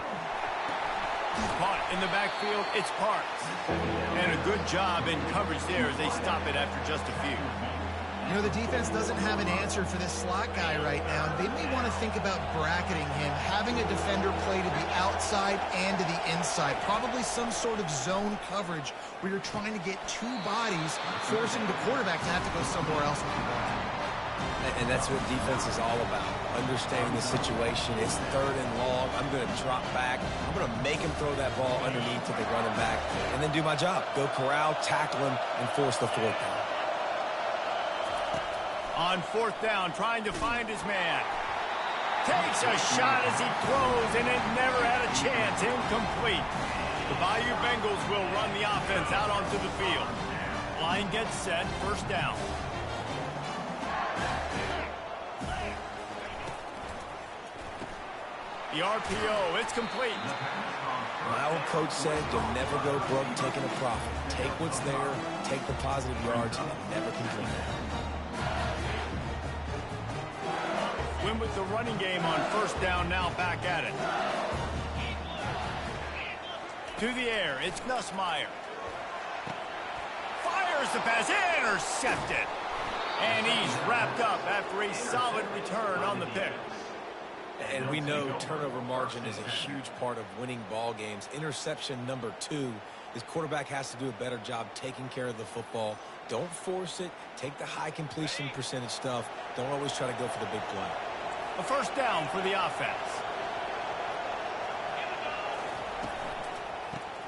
Caught in the backfield, it's Parks. And a good job in coverage there as they stop it after just a few. You know, the defense doesn't have an answer for this slot guy right now. They may want to think about bracketing him, having a defender play to the outside and to the inside. Probably some sort of zone coverage where you're trying to get 2 bodies, forcing the quarterback to have to go somewhere else with the ball. And that's what defense is all about. Understanding the situation. It's 3rd and long. I'm going to drop back. I'm going to make him throw that ball underneath to the running back and then do my job. Go corral, tackle him, and force the 4th down. On 4th down, trying to find his man. Takes a shot as he throws, and it never had a chance. Incomplete. The Bayou Bengals will run the offense out onto the field. Line gets set, 1st down. The RPO, it's complete. My old coach said you'll never go broke taking a profit. Take what's there, take the positive yards, and never complain. Win with the running game on 1st down, now back at it. To the air, it's Nussmeier. Fires the pass, intercepted. And he's wrapped up after a solid return on the pick. And we know turnover margin is a huge part of winning ball games. Interception number 2. His quarterback has to do a better job taking care of the football. Don't force it. Take the high completion percentage stuff. Don't always try to go for the big play. A 1st down for the offense.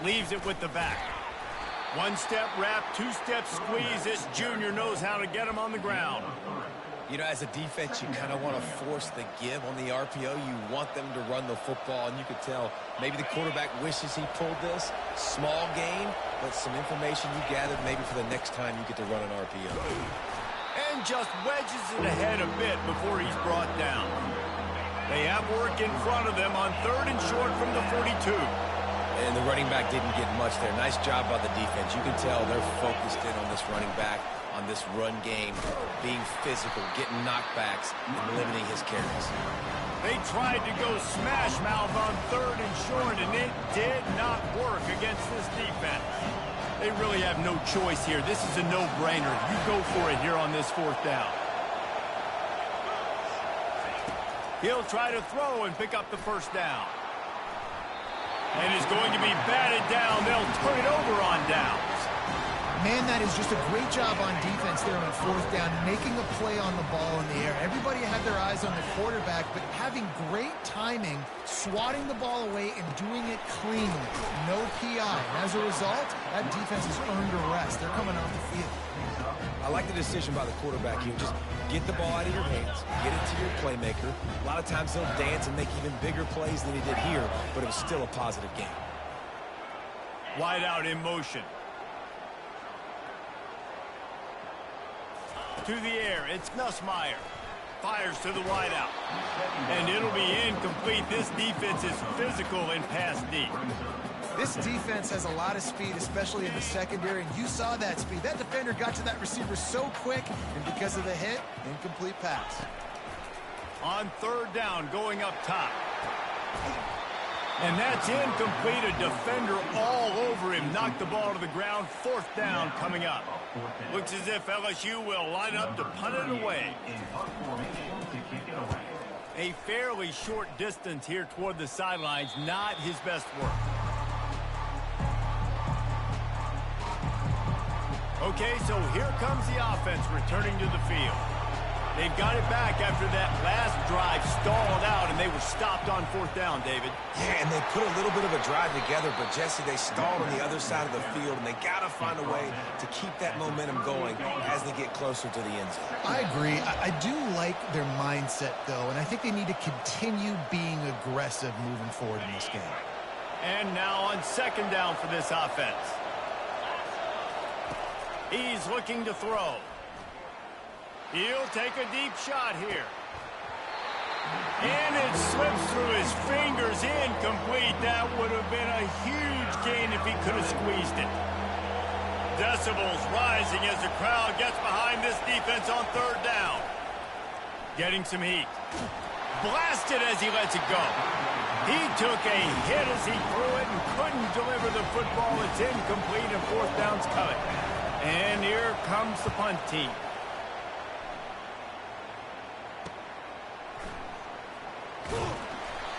leaves it with the back. One-step wrap, two-step squeeze. This junior knows how to get him on the ground. You know, as a defense, you kind of want to force the give on the RPO. You want them to run the football, and you could tell maybe the quarterback wishes he pulled this. Small gain, but some information you gathered maybe for the next time you get to run an RPO. And just wedges it ahead a bit before he's brought down. They have work in front of them on 3rd and short from the 42. And the running back didn't get much there. Nice job by the defense. You can tell they're focused in on this running back, on this run game, being physical, getting knockbacks, and limiting his carries. They tried to go smash mouth on 3rd and short, and it did not work against this defense. They really have no choice here. This is a no-brainer. You go for it here on this 4th down. He'll try to throw and pick up the 1st down. And is going to be batted down. They'll turn it over on downs. Man, that is just a great job on defense there on 4th down, making a play on the ball in the air. Everybody had their eyes on the quarterback, but having great timing, swatting the ball away and doing it cleanly. No PI. And as a result, that defense has earned a rest. They're coming off the field. I like the decision by the quarterback here. Just get the ball out of your hands, get it to your playmaker. A lot of times he'll dance and make even bigger plays than he did here, but it was still a positive game. Wide out in motion. To the air, it's Nussmeier. Fires to the wide out. And it'll be incomplete. This defense is physical in pass deep. This defense has a lot of speed, especially in the secondary, and you saw that speed. That defender got to that receiver so quick, and because of the hit, incomplete pass. On 3rd down, going up top. And that's incomplete. A defender all over him. Knocked the ball to the ground. 4th down coming up. Looks as if LSU will line up to punt it away. A fairly short distance here toward the sidelines. Not his best work. Okay, so here comes the offense returning to the field. They've got it back after that last drive stalled out, and they were stopped on 4th down, David. Yeah, and they put a little bit of a drive together, but, Jesse, they stalled on the other side of the field, and they got to find a way to keep that momentum going as they get closer to the end zone. I agree. I do like their mindset, though, and I think they need to continue being aggressive moving forward in this game. And now on 2nd down for this offense. He's looking to throw. He'll take a deep shot here. And it slips through his fingers, incomplete. That would have been a huge gain if he could have squeezed it. Decibels rising as the crowd gets behind this defense on 3rd down. Getting some heat. Blasted as he lets it go. He took a hit as he threw it and couldn't deliver the football. It's incomplete and 4th down's coming. And here comes the punt team.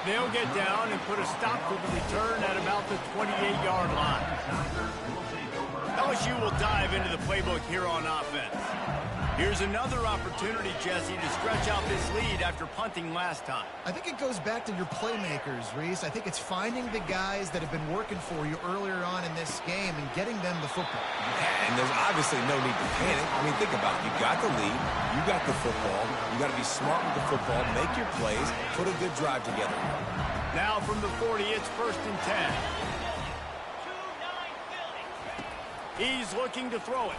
They'll get down and put a stop to the return at about the 28-yard line. LSU will dive into the playbook here on offense. Here's another opportunity, Jesse, to stretch out this lead after punting last time. I think it goes back to your playmakers, Reese. I think it's finding the guys that have been working for you earlier on in this game and getting them the football. And there's obviously no need to panic. I mean, think about it. You got the lead. You got the football. You got to be smart with the football, make your plays, put a good drive together. Now from the 40, it's 1st and 10. He's looking to throw it.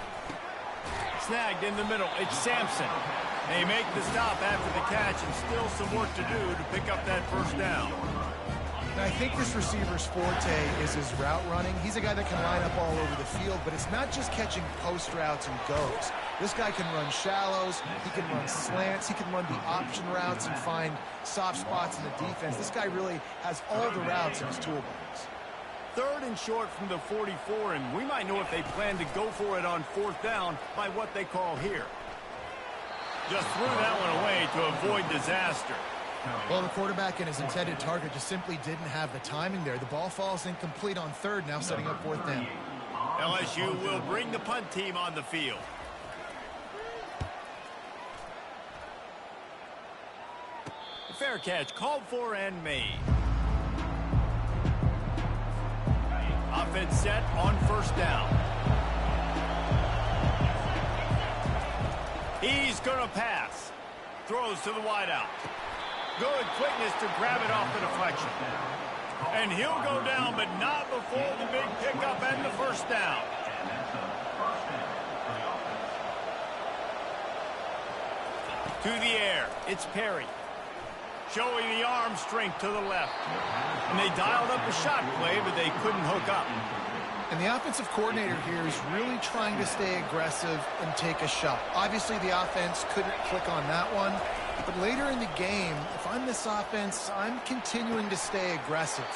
Snagged in the middle. It's Sampson. They make the stop after the catch, and still some work to do to pick up that 1st down. Now, I think this receiver's forte is his route running. He's a guy that can line up all over the field, but it's not just catching post routes and goes. This guy can run shallows, he can run slants, he can run the option routes and find soft spots in the defense. This guy really has all the routes in his toolbox. 3rd and short from the 44, and we might know if they plan to go for it on 4th down by what they call here. Just threw that one away to avoid disaster. Well, the quarterback and his intended target just simply didn't have the timing there. The ball falls incomplete on 3rd, now setting up 4th down. LSU will bring the punt team on the field. A fair catch called for and made. offense set on first down. He's going to pass. Throws to the wideout. Good quickness to grab it off the deflection. And he'll go down, but not before the big pickup and the first down. To the air, it's Perry. Showing the arm strength to the left. And they dialed up a shot play, but they couldn't hook up. And the offensive coordinator here is really trying to stay aggressive and take a shot. Obviously, the offense couldn't click on that one. But later in the game, if I'm this offense, I'm continuing to stay aggressive.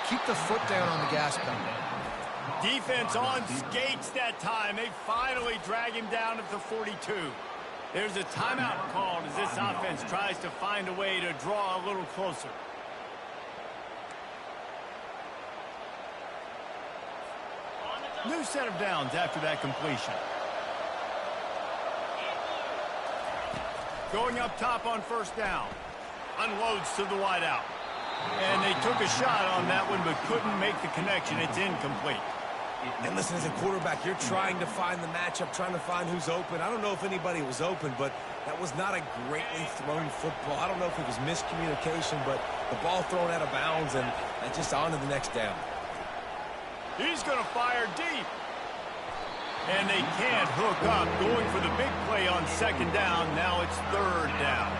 Keep the foot down on the gas pedal. Defense on skates that time. They finally drag him down at the 42. There's a timeout called as this offense tries to find a way to draw a little closer. New set of downs after that completion. Going up top on first down. Unloads to the wideout. And they took a shot on that one but couldn't make the connection. It's incomplete. And listen, as a quarterback, you're trying to find the matchup, trying to find who's open. I don't know if anybody was open, but that was not a greatly thrown football. I don't know if it was miscommunication, but the ball thrown out of bounds and just on to the next down. He's going to fire deep. And they can't hook up. Going for the big play on second down. Now it's third down.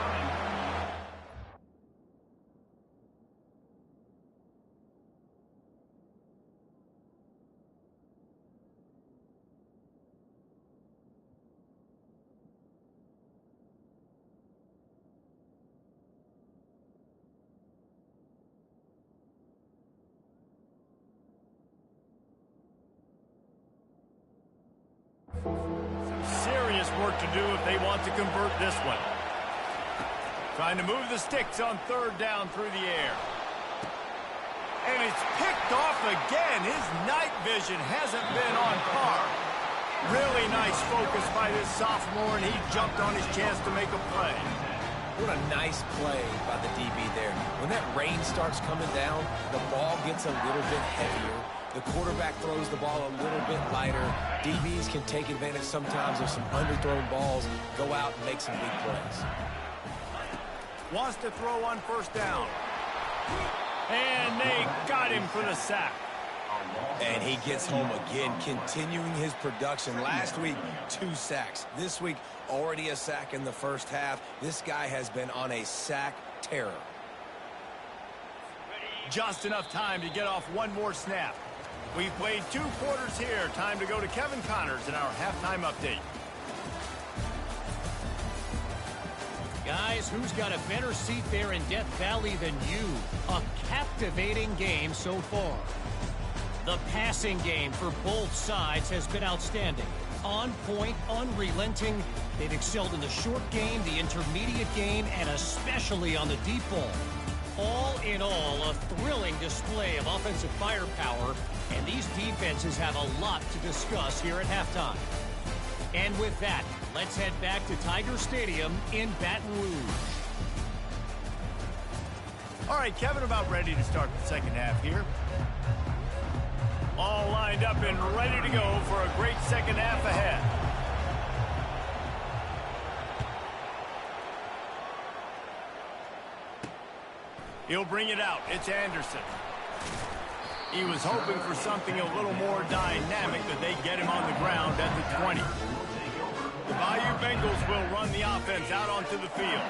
Serious work to do if they want to convert this one. Trying to move the sticks on third down through the air. And it's picked off again. His night vision hasn't been on par. Really nice focus by this sophomore, and he jumped on his chance to make a play. What a nice play by the DB there. When that rain starts coming down, the ball gets a little bit heavier. The quarterback throws the ball a little bit lighter. DBs can take advantage sometimes of some underthrown balls, go out and make some big plays. Wants to throw on first down. And they got him for the sack. And he gets home again, continuing his production. Last week, 2 sacks. This week, already a sack in the first half. This guy has been on a sack terror. Just enough time to get off one more snap. We've played 2 quarters here. Time to go to Kevin Connors in our halftime update. Guys, who's got a better seat there in Death Valley than you? A captivating game so far. The passing game for both sides has been outstanding. On point, unrelenting. They've excelled in the short game, the intermediate game, and especially on the deep ball. All in all, a thrilling display of offensive firepower, and these defenses have a lot to discuss here at halftime. And with that, let's head back to Tiger Stadium in Baton Rouge. All right, Kevin, about ready to start the second half here. All lined up and ready to go for a great second half ahead. He'll bring it out. It's Anderson. He was hoping for something a little more dynamic, but they get him on the ground at the 20. The Bayou Bengals will run the offense out onto the field.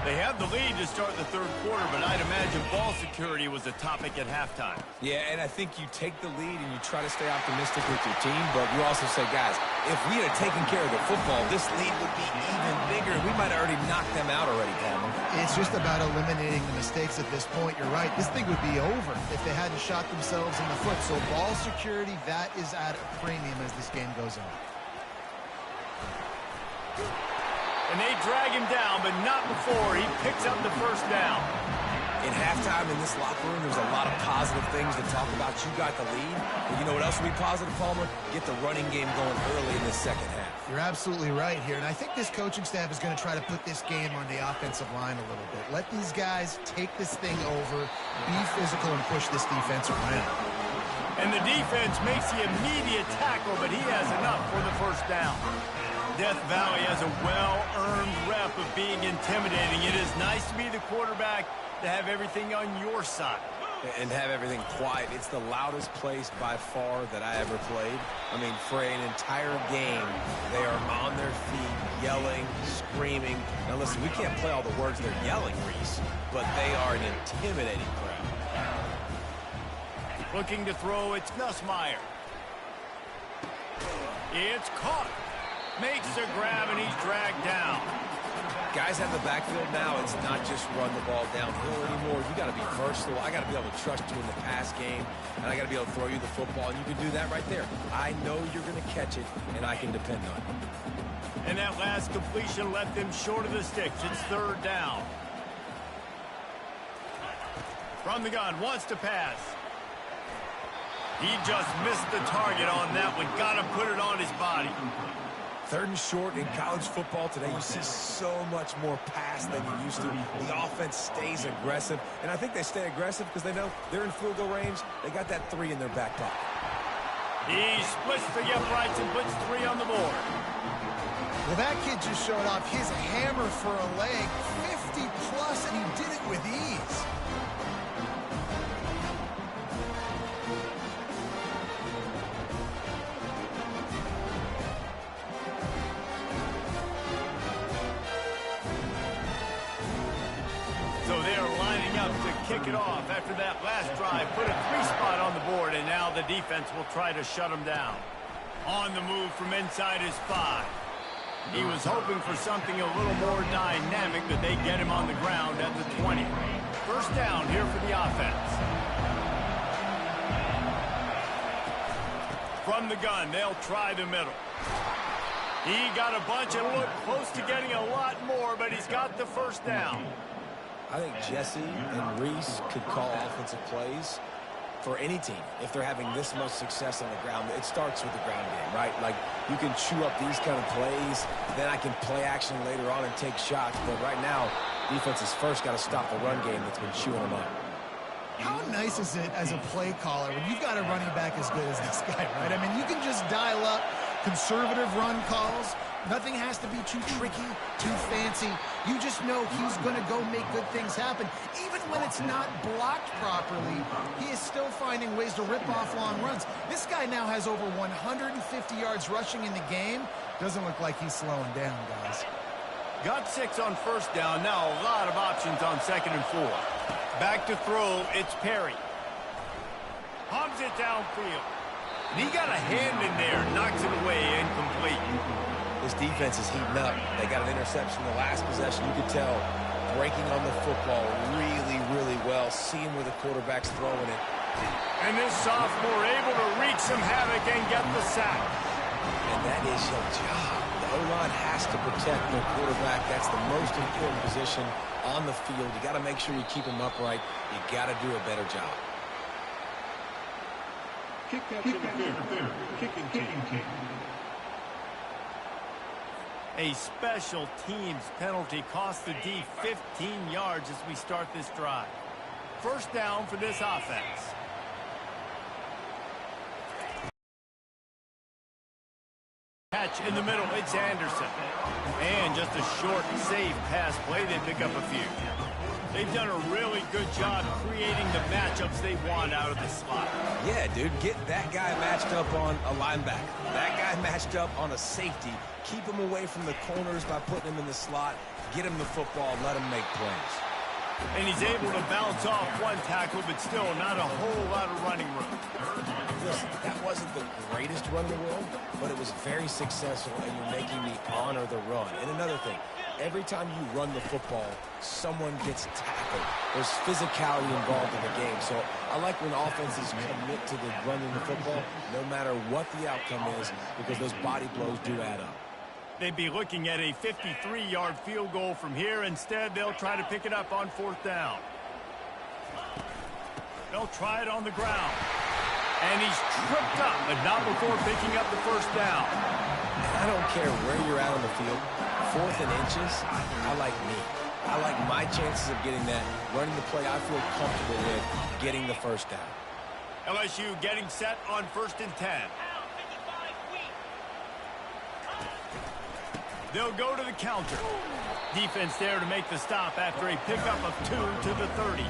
They have the lead to start the third quarter, but I'd imagine ball security was a topic at halftime. Yeah, and I think you take the lead and you try to stay optimistic with your team, but you also say, guys, if we had taken care of the football, this lead would be even bigger. We might have already knocked them out already, Palmer. It's just about eliminating the mistakes at this point. You're right. This thing would be over if they hadn't shot themselves in the foot. So ball security, that is at a premium as this game goes on. And they drag him down, but not before he picks up the first down. In halftime in this locker room, there's a lot of positive things to talk about. You got the lead. But you know what else will be positive, Palmer? Get the running game going early in the second half. You're absolutely right here. And I think this coaching staff is going to try to put this game on the offensive line a little bit. Let these guys take this thing over, be physical, and push this defense around. And the defense makes the immediate tackle, but he has enough for the first down. Death Valley has a well-earned rep of being intimidating. It is nice to be the quarterback, to have everything on your side. And have everything quiet. It's the loudest place by far that I ever played. I mean, for an entire game, they are on their feet, yelling, screaming. Now listen, we can't play all the words they're yelling, Reese, but they are an intimidating crowd. Looking to throw, it's Nussmeier. It's caught. Makes a grab, and he's dragged down. Guys have the backfield now. It's not just run the ball downhill anymore. You got to be versatile. I got to be able to trust you in the pass game, and I got to be able to throw you the football, and you can do that right there. I know you're going to catch it, and I can depend on it. And that last completion left them short of the sticks. It's third down. From the gun, wants to pass. He just missed the target on that one. Got to put it on his body. Third and short in college football today, you see so much more pass than you used to. The offense stays aggressive, and I think they stay aggressive because they know they're in field goal range. They got that 3 in their back pocket. He splits the uprights and puts 3 on the board. Well, that kid just showed off his hammer for a leg, 50-plus, and he did it with ease. So they are lining up to kick it off after that last drive. Put a 3-spot on the board, and now the defense will try to shut them down. On the move from inside his 5. He was hoping for something a little more dynamic, but they get him on the ground at the 20. First down here for the offense. From the gun, they'll try the middle. He got a bunch and looked close to getting a lot more, but he's got the first down. I think Jesse and Reese could call offensive plays for any team if they're having this much success on the ground. It starts with the ground game, right? Like, you can chew up these kind of plays, then I can play action later on and take shots. But right now, defense has first got to stop the run game that's been chewing them up. How nice is it as a play caller when you've got a running back as good as this guy, right? I mean, you can just dial up conservative run calls. Nothing has to be too tricky, too fancy. You just know he's going to go make good things happen. Even when it's not blocked properly, he is still finding ways to rip off long runs. This guy now has over 150 yards rushing in the game. Doesn't look like he's slowing down, guys. Got 6 on first down. Now a lot of options on 2nd and 4. Back to throw. It's Perry. Pumps it downfield. And he got a hand in there. Knocks it away. Incomplete. This defense is heating up. They got an interception in the last possession. You could tell breaking on the football really, really well, seeing where the quarterback's throwing it. And this sophomore able to wreak some havoc and get the sack. And that is your job. The O-line has to protect their quarterback. That's the most important position on the field. You got to make sure you keep him upright. You got to do a better job. Kicking team. A special teams penalty cost the D 15 yards as we start this drive. First down for this offense. Catch in the middle, it's Anderson. And just a short, safe pass play, they pick up a few. They've done a really good job creating the matchups they want out of the slot. Yeah, dude, get that guy matched up on a linebacker. That guy matched up on a safety. Keep him away from the corners by putting him in the slot. Get him the football, let him make plays. And he's able to bounce off one tackle, but still not a whole lot of running room. Listen, that wasn't the greatest run in the world, but it was very successful, and you're making me honor the run. And another thing, every time you run the football, someone gets tackled. There's physicality involved in the game. So I like when offenses commit to the running the football, no matter what the outcome is, because those body blows do add up. They'd be looking at a 53-yard field goal from here. Instead, they'll try to pick it up on 4th down. They'll try it on the ground. And he's tripped up, but not before picking up the first down. And I don't care where you're at on the field. 4th and inches, I like me. I like my chances of getting that, running the play I feel comfortable with, getting the first down. LSU getting set on 1st and 10. They'll go to the counter. Defense there to make the stop after a pickup of 2 to the 30.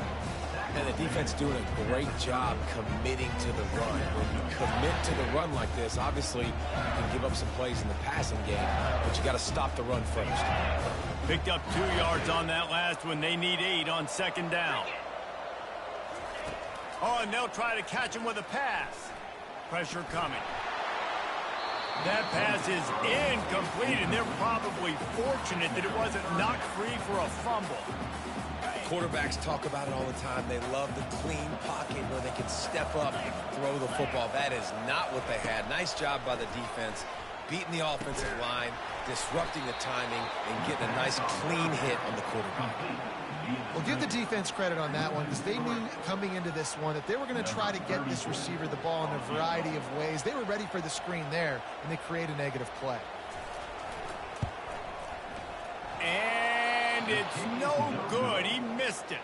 And the defense doing a great job committing to the run. When you commit to the run like this, obviously you can give up some plays in the passing game, but you got to stop the run first. Picked up 2 yards on that last one. They need 8 on 2nd down. Oh, and they'll try to catch him with a pass. Pressure coming. That pass is incomplete, and they're probably fortunate that it wasn't knocked free for a fumble. Quarterbacks talk about it all the time. They love the clean pocket where they can step up and throw the football. That is not what they had. Nice job by the defense, beating the offensive line, disrupting the timing, and getting a nice clean hit on the quarterback. Well, give the defense credit on that one because they knew coming into this one that they were going to try to get this receiver the ball in a variety of ways. They were ready for the screen there, and they create a negative play. And it's no good. He missed it.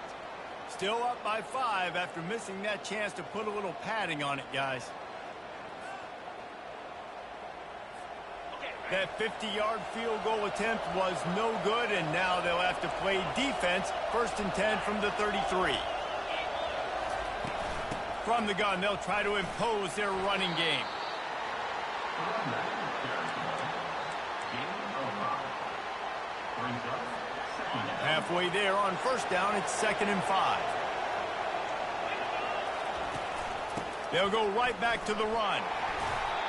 Still up by 5 after missing that chance to put a little padding on it, guys. That 50-yard field goal attempt was no good, and now they'll have to play defense. 1st and 10 from the 33. From the gun, they'll try to impose their running game. Halfway there on 1st down, it's 2nd and 5. They'll go right back to the run.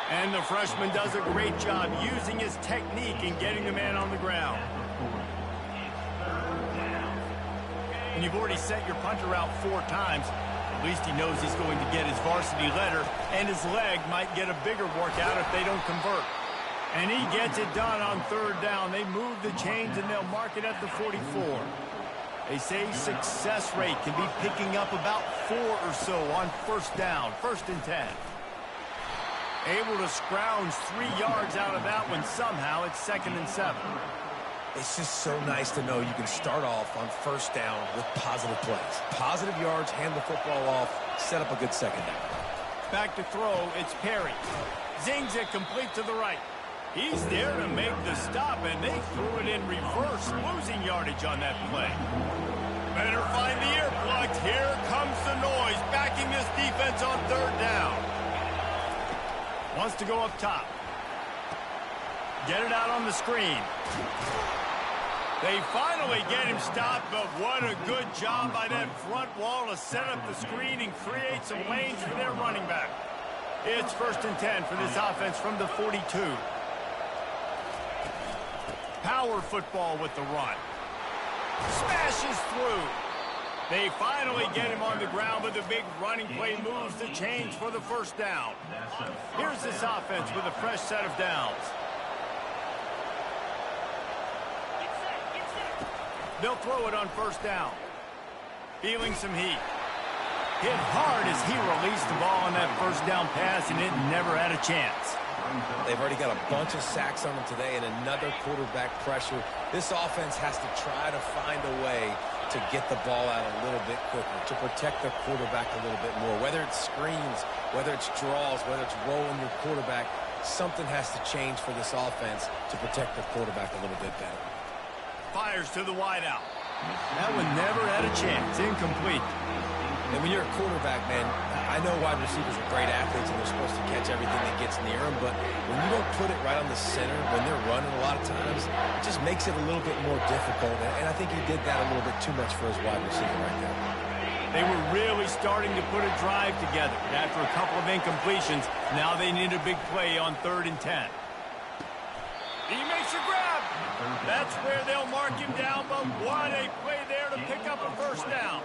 And the freshman does a great job using his technique and getting the man on the ground. And you've already sent your punter out 4 times. At least he knows he's going to get his varsity letter, and his leg might get a bigger workout if they don't convert. And he gets it done on 3rd down. They move the chains, and they'll mark it at the 44. They say success rate can be picking up about 4 or so on 1st down, 1st and 10. Able to scrounge 3 yards out of that one somehow. It's 2nd and 7. It's just so nice to know you can start off on 1st down with positive plays. Positive yards, hand the football off, set up a good 2nd down. Back to throw, it's Perry. Zings it complete to the right. He's there to make the stop, and they threw it in reverse, losing yardage on that play. Better find the earplugs. Here comes the noise, backing this defense on 3rd down. Wants to go up top. Get it out on the screen. They finally get him stopped, but what a good job by that front wall to set up the screen and create some lanes for their running back. It's 1st and 10 for this offense from the 42. Power football with the run. Smashes through. They finally get him on the ground, but the big running play moves the chains for the 1st down. Here's this offense with a fresh set of downs. They'll throw it on 1st down. Feeling some heat. Hit hard as he released the ball on that 1st down pass, and it never had a chance. They've already got a bunch of sacks on them today and another quarterback pressure. This offense has to try to find a way to get the ball out a little bit quicker, to protect their quarterback a little bit more. Whether it's screens, whether it's draws, whether it's rolling your quarterback, something has to change for this offense to protect their quarterback a little bit better. Fires to the wideout. That one never had a chance. Incomplete. And when you're a quarterback, man, I know wide receivers are great athletes and they're supposed to catch everything that gets near them, but when you don't put it right on the center, when they're running a lot of times, it just makes it a little bit more difficult. And I think he did that a little bit too much for his wide receiver right there. They were really starting to put a drive together. After a couple of incompletions, now they need a big play on 3rd and 10. He makes a grab. That's where they'll mark him down, but what a play there to pick up a 1st down.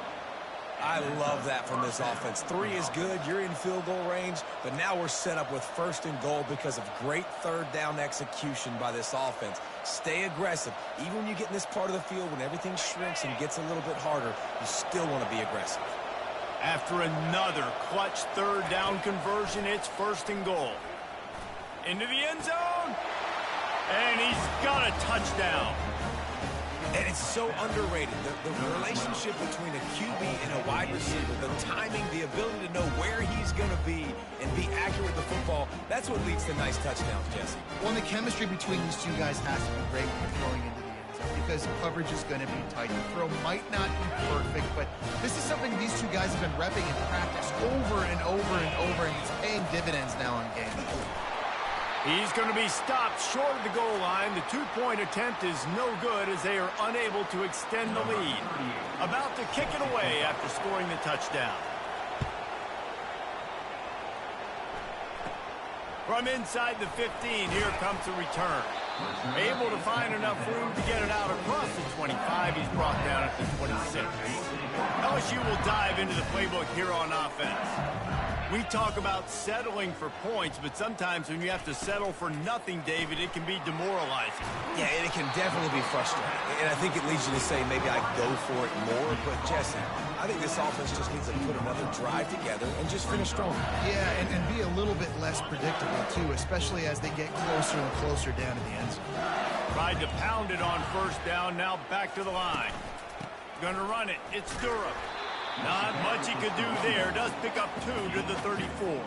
I love that from this offense. 3 is good. You're in field goal range, but now we're set up with 1st and goal because of great 3rd down execution by this offense. Stay aggressive. Even when you get in this part of the field, when everything shrinks and gets a little bit harder, you still want to be aggressive. After another clutch 3rd down conversion, it's 1st and goal. Into the end zone. And he's got a touchdown. And it's so underrated. The relationship between a QB and a wide receiver, the timing, the ability to know where he's going to be and be accurate with the football, that's what leads to nice touchdowns, Jesse. Well, the chemistry between these two guys has to be great when you're throwing into the end zone because coverage is going to be tight. The throw might not be perfect, but this is something these two guys have been repping in practice over and over and over, and it's paying dividends now on game. He's going to be stopped short of the goal line. The two-point attempt is no good as they are unable to extend the lead. About to kick it away after scoring the touchdown. From inside the 15, here comes the return. Able to find enough room to get it out across the 25. He's brought down at the 26. LSU will dive into the playbook here on offense. We talk about settling for points, but sometimes when you have to settle for nothing, David, it can be demoralizing. Yeah, and it can definitely be frustrating. And I think it leads you to say maybe I go for it more. But, Jesse, I think this offense just needs to put another drive together and just finish strong. Yeah, and be a little bit less predictable, too, especially as they get closer and closer down to the end zone. Tried to pound it on first down, now back to the line. Gonna run it. It's Durham. Not much he could do there. Does pick up 2 to the 34.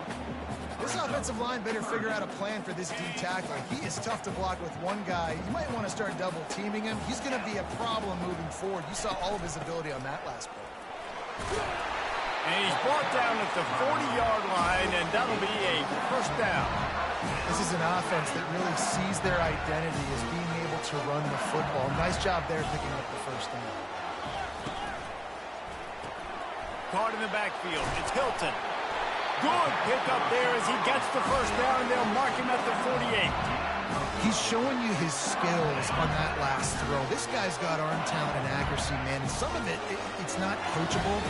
This offensive line better figure out a plan for this D tackle. He is tough to block with one guy. You might want to start double teaming him. He's going to be a problem moving forward. You saw all of his ability on that last play. And he's brought down at the 40-yard line, and that'll be a first down. This is an offense that really sees their identity as being able to run the football. Nice job there picking up the first down. Caught in the backfield. It's Hilton. Good pickup there as he gets the first down, and they'll mark him at the 48. He's showing you his skills on that last throw. This guy's got arm talent and accuracy, man. And some of it's not coachable.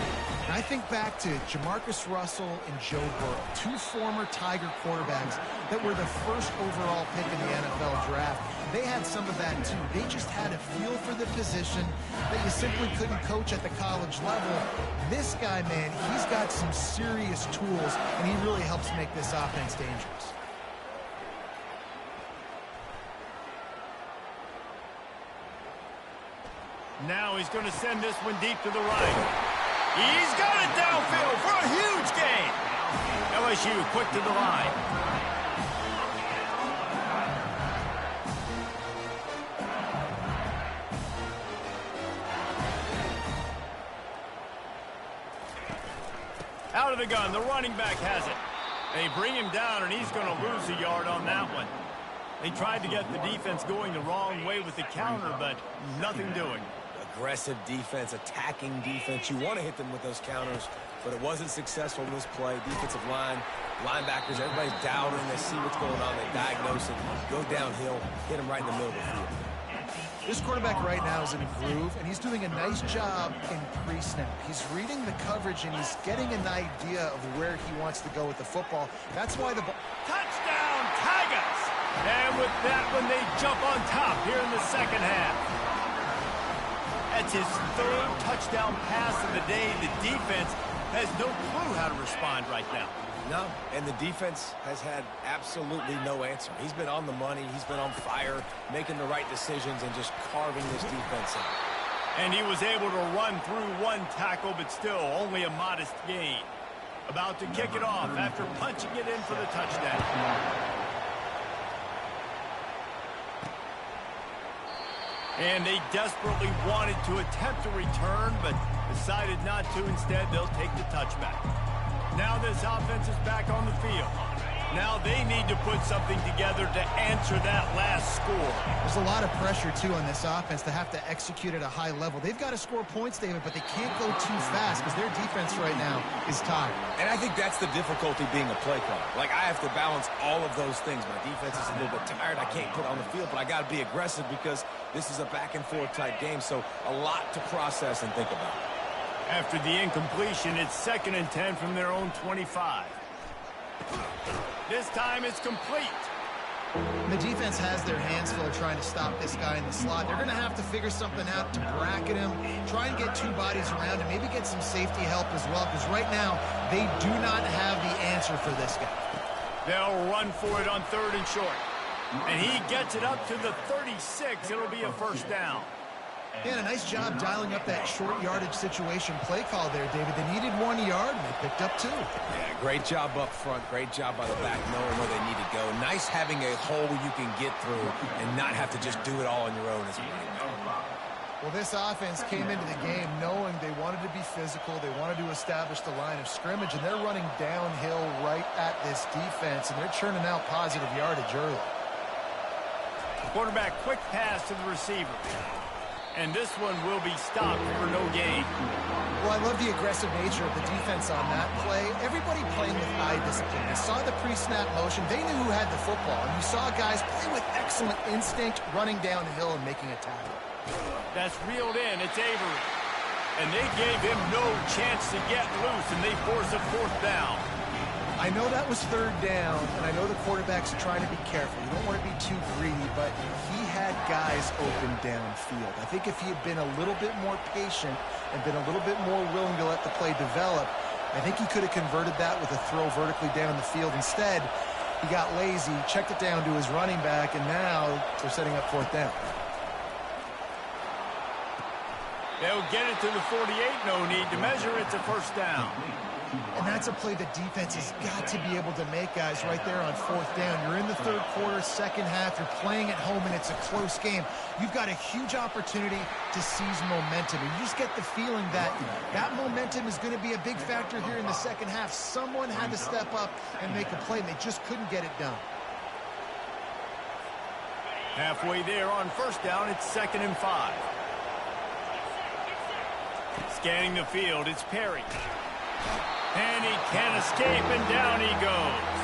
And I think back to Jamarcus Russell and Joe Burrow, two former Tiger quarterbacks that were the first overall pick in the NFL draft. They had some of that, too. They just had a feel for the position that you simply couldn't coach at the college level. This guy, man, he's got some serious tools, and he really helps make this offense dangerous. Now he's going to send this one deep to the right. He's got it downfield for a huge gain. LSU quick to the line. Out of the gun, the running back has it. They bring him down, and he's going to lose a yard on that one. They tried to get the defense going the wrong way with the counter, but nothing doing. Aggressive defense, attacking defense. You want to hit them with those counters, but it wasn't successful in this play. Defensive line, linebackers, everybody's doubting. They see what's going on. They diagnose it, go downhill, hit them right in the middle of the field. This quarterback right now is in a groove, and he's doing a nice job in pre-snap. He's reading the coverage, and he's getting an idea of where he wants to go with the football. That's why the touchdown, Tigers! And with that one, they jump on top here in the second half. That's his third touchdown pass of the day. The defense has no clue how to respond right now. No, and the defense has had absolutely no answer. He's been on the money. He's been on fire, making the right decisions and just carving this defense in. And he was able to run through one tackle, but still only a modest gain. About to kick it off after punching it in for the touchdown. And they desperately wanted to attempt a return, but decided not to. Instead, they'll take the touchback. Now this offense is back on the field. Now they need to put something together to answer that last score. There's a lot of pressure, too, on this offense to have to execute at a high level. They've got to score points, David, but they can't go too fast because their defense right now is tired. And I think that's the difficulty being a play caller. Like, I have to balance all of those things. My defense is a little bit tired. I can't put on the field, but I got to be aggressive because this is a back-and-forth type game, so a lot to process and think about. After the incompletion, it's 2nd and 10 from their own 25. This time it's complete. The defense has their hands full trying to stop this guy in the slot. They're going to have to figure something out to bracket him, try and get two bodies around him, maybe get some safety help as well, because right now they do not have the answer for this guy. They'll run for it on 3rd and short. And he gets it up to the 36. It'll be a first down. Yeah, and a nice job dialing up that short yardage situation play call there, David. They needed 1 yard, and they picked up 2. Yeah, great job up front. Great job by the back, knowing where they need to go. Nice having a hole you can get through and not have to just do it all on your own as a running back. Well, this offense came into the game knowing they wanted to be physical. They wanted to establish the line of scrimmage, and they're running downhill right at this defense, and they're churning out positive yardage early. Quarterback quick pass to the receiver. And this one will be stopped for no gain. Well, I love the aggressive nature of the defense on that play. Everybody playing with eye discipline. They saw the pre-snap motion. They knew who had the football. And you saw guys play with excellent instinct, running downhill and making a tackle. That's reeled in. It's Avery. And they gave him no chance to get loose, and they force a 4th down. I know that was 3rd down, and I know the quarterback's trying to be careful. You don't want to be too greedy, but he had guys open downfield. I think if he had been a little bit more patient and been a little bit more willing to let the play develop, I think he could have converted that with a throw vertically down the field. Instead, he got lazy, checked it down to his running back, and now they're setting up 4th down. They'll get it to the 48. No need to measure. It's a 1st down. And that's a play the defense has got to be able to make, guys, right there on 4th down. You're in the 3rd quarter, second half. You're playing at home, and it's a close game. You've got a huge opportunity to seize momentum. And you just get the feeling that that momentum is going to be a big factor here in the second half. Someone had to step up and make a play, and they just couldn't get it done. Halfway there on 1st down, it's 2nd and 5. Scanning the field, it's Perry. And he can't escape, and down he goes.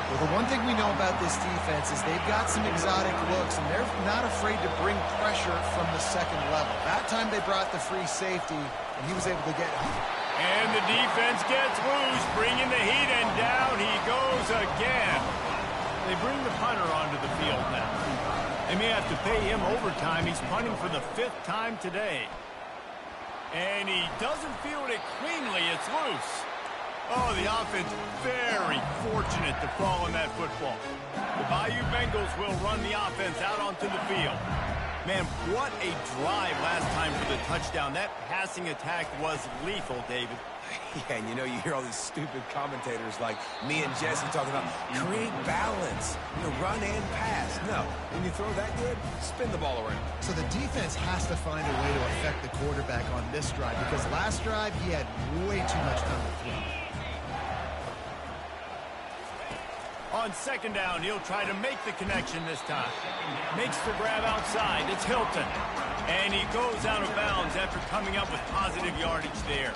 Well, the one thing we know about this defense is they've got some exotic looks, and they're not afraid to bring pressure from the 2nd level. That time they brought the free safety, and he was able to get him. And the defense gets loose, bringing the heat, and down he goes again. They bring the punter onto the field now. They may have to pay him overtime. He's punting for the 5th time today. And he doesn't field it cleanly. It's loose. Oh, the offense very fortunate to fall on that football. The Bayou Bengals will run the offense out onto the field. Man, what a drive last time for the touchdown. That passing attack was lethal, David. Yeah, and you know, you hear all these stupid commentators like me and Jesse talking about create balance, run and pass. No, when you throw that good, spin the ball around. So the defense has to find a way to affect the quarterback on this drive, because last drive he had way too much time to throw. On 2nd down, he'll try to make the connection this time. Makes the grab outside. It's Hilton. And he goes out of bounds after coming up with positive yardage there.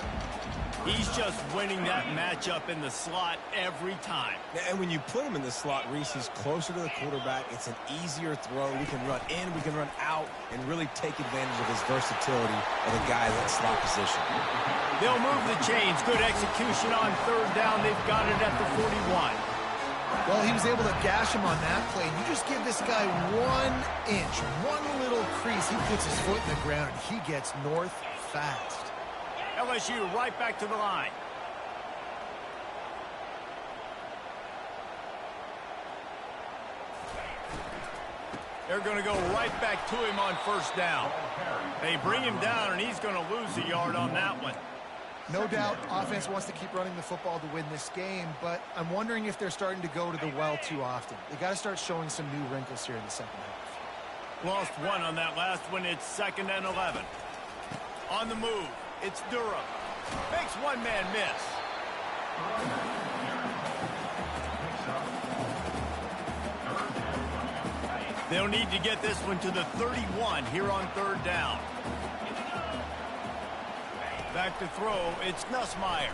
He's just winning that matchup in the slot every time. And when you put him in the slot, Reese, he's closer to the quarterback. It's an easier throw. We can run in, we can run out, and really take advantage of his versatility of the guy in that slot position. They'll move the chains. Good execution on 3rd down. They've got it at the 41. Well, he was able to gash him on that play. You just give this guy 1 inch, one little crease. He puts his foot in the ground, and he gets north fast. LSU right back to the line. They're going to go right back to him on 1st down. They bring him down, and he's going to lose a yard on that one. No doubt, offense wants to keep running the football to win this game, but I'm wondering if they're starting to go to the well too often. They got to start showing some new wrinkles here in the second half. Lost 1 on that last one. It's 2nd and 11. On the move, it's Durham. Makes one man miss. They'll need to get this one to the 31 here on 3rd down. Back to throw, it's Nussmeier.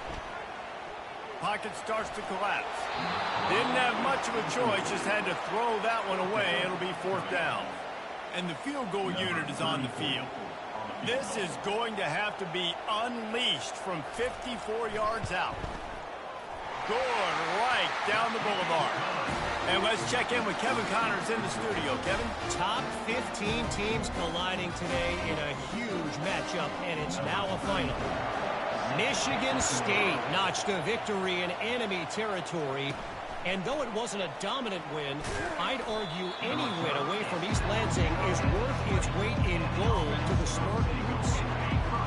Pocket starts to collapse. Didn't have much of a choice, just had to throw that one away. It'll be 4th down. And the field goal unit is on the field. This is going to have to be unleashed from 54 yards out. Going right down the boulevard. And let's check in with Kevin Connors in the studio. Kevin? Top 15 teams colliding today in a huge matchup, and it's now a final. Michigan State notched a victory in enemy territory And though it wasn't a dominant win, I'd argue any win away from East Lansing is worth its weight in gold to the Spartans.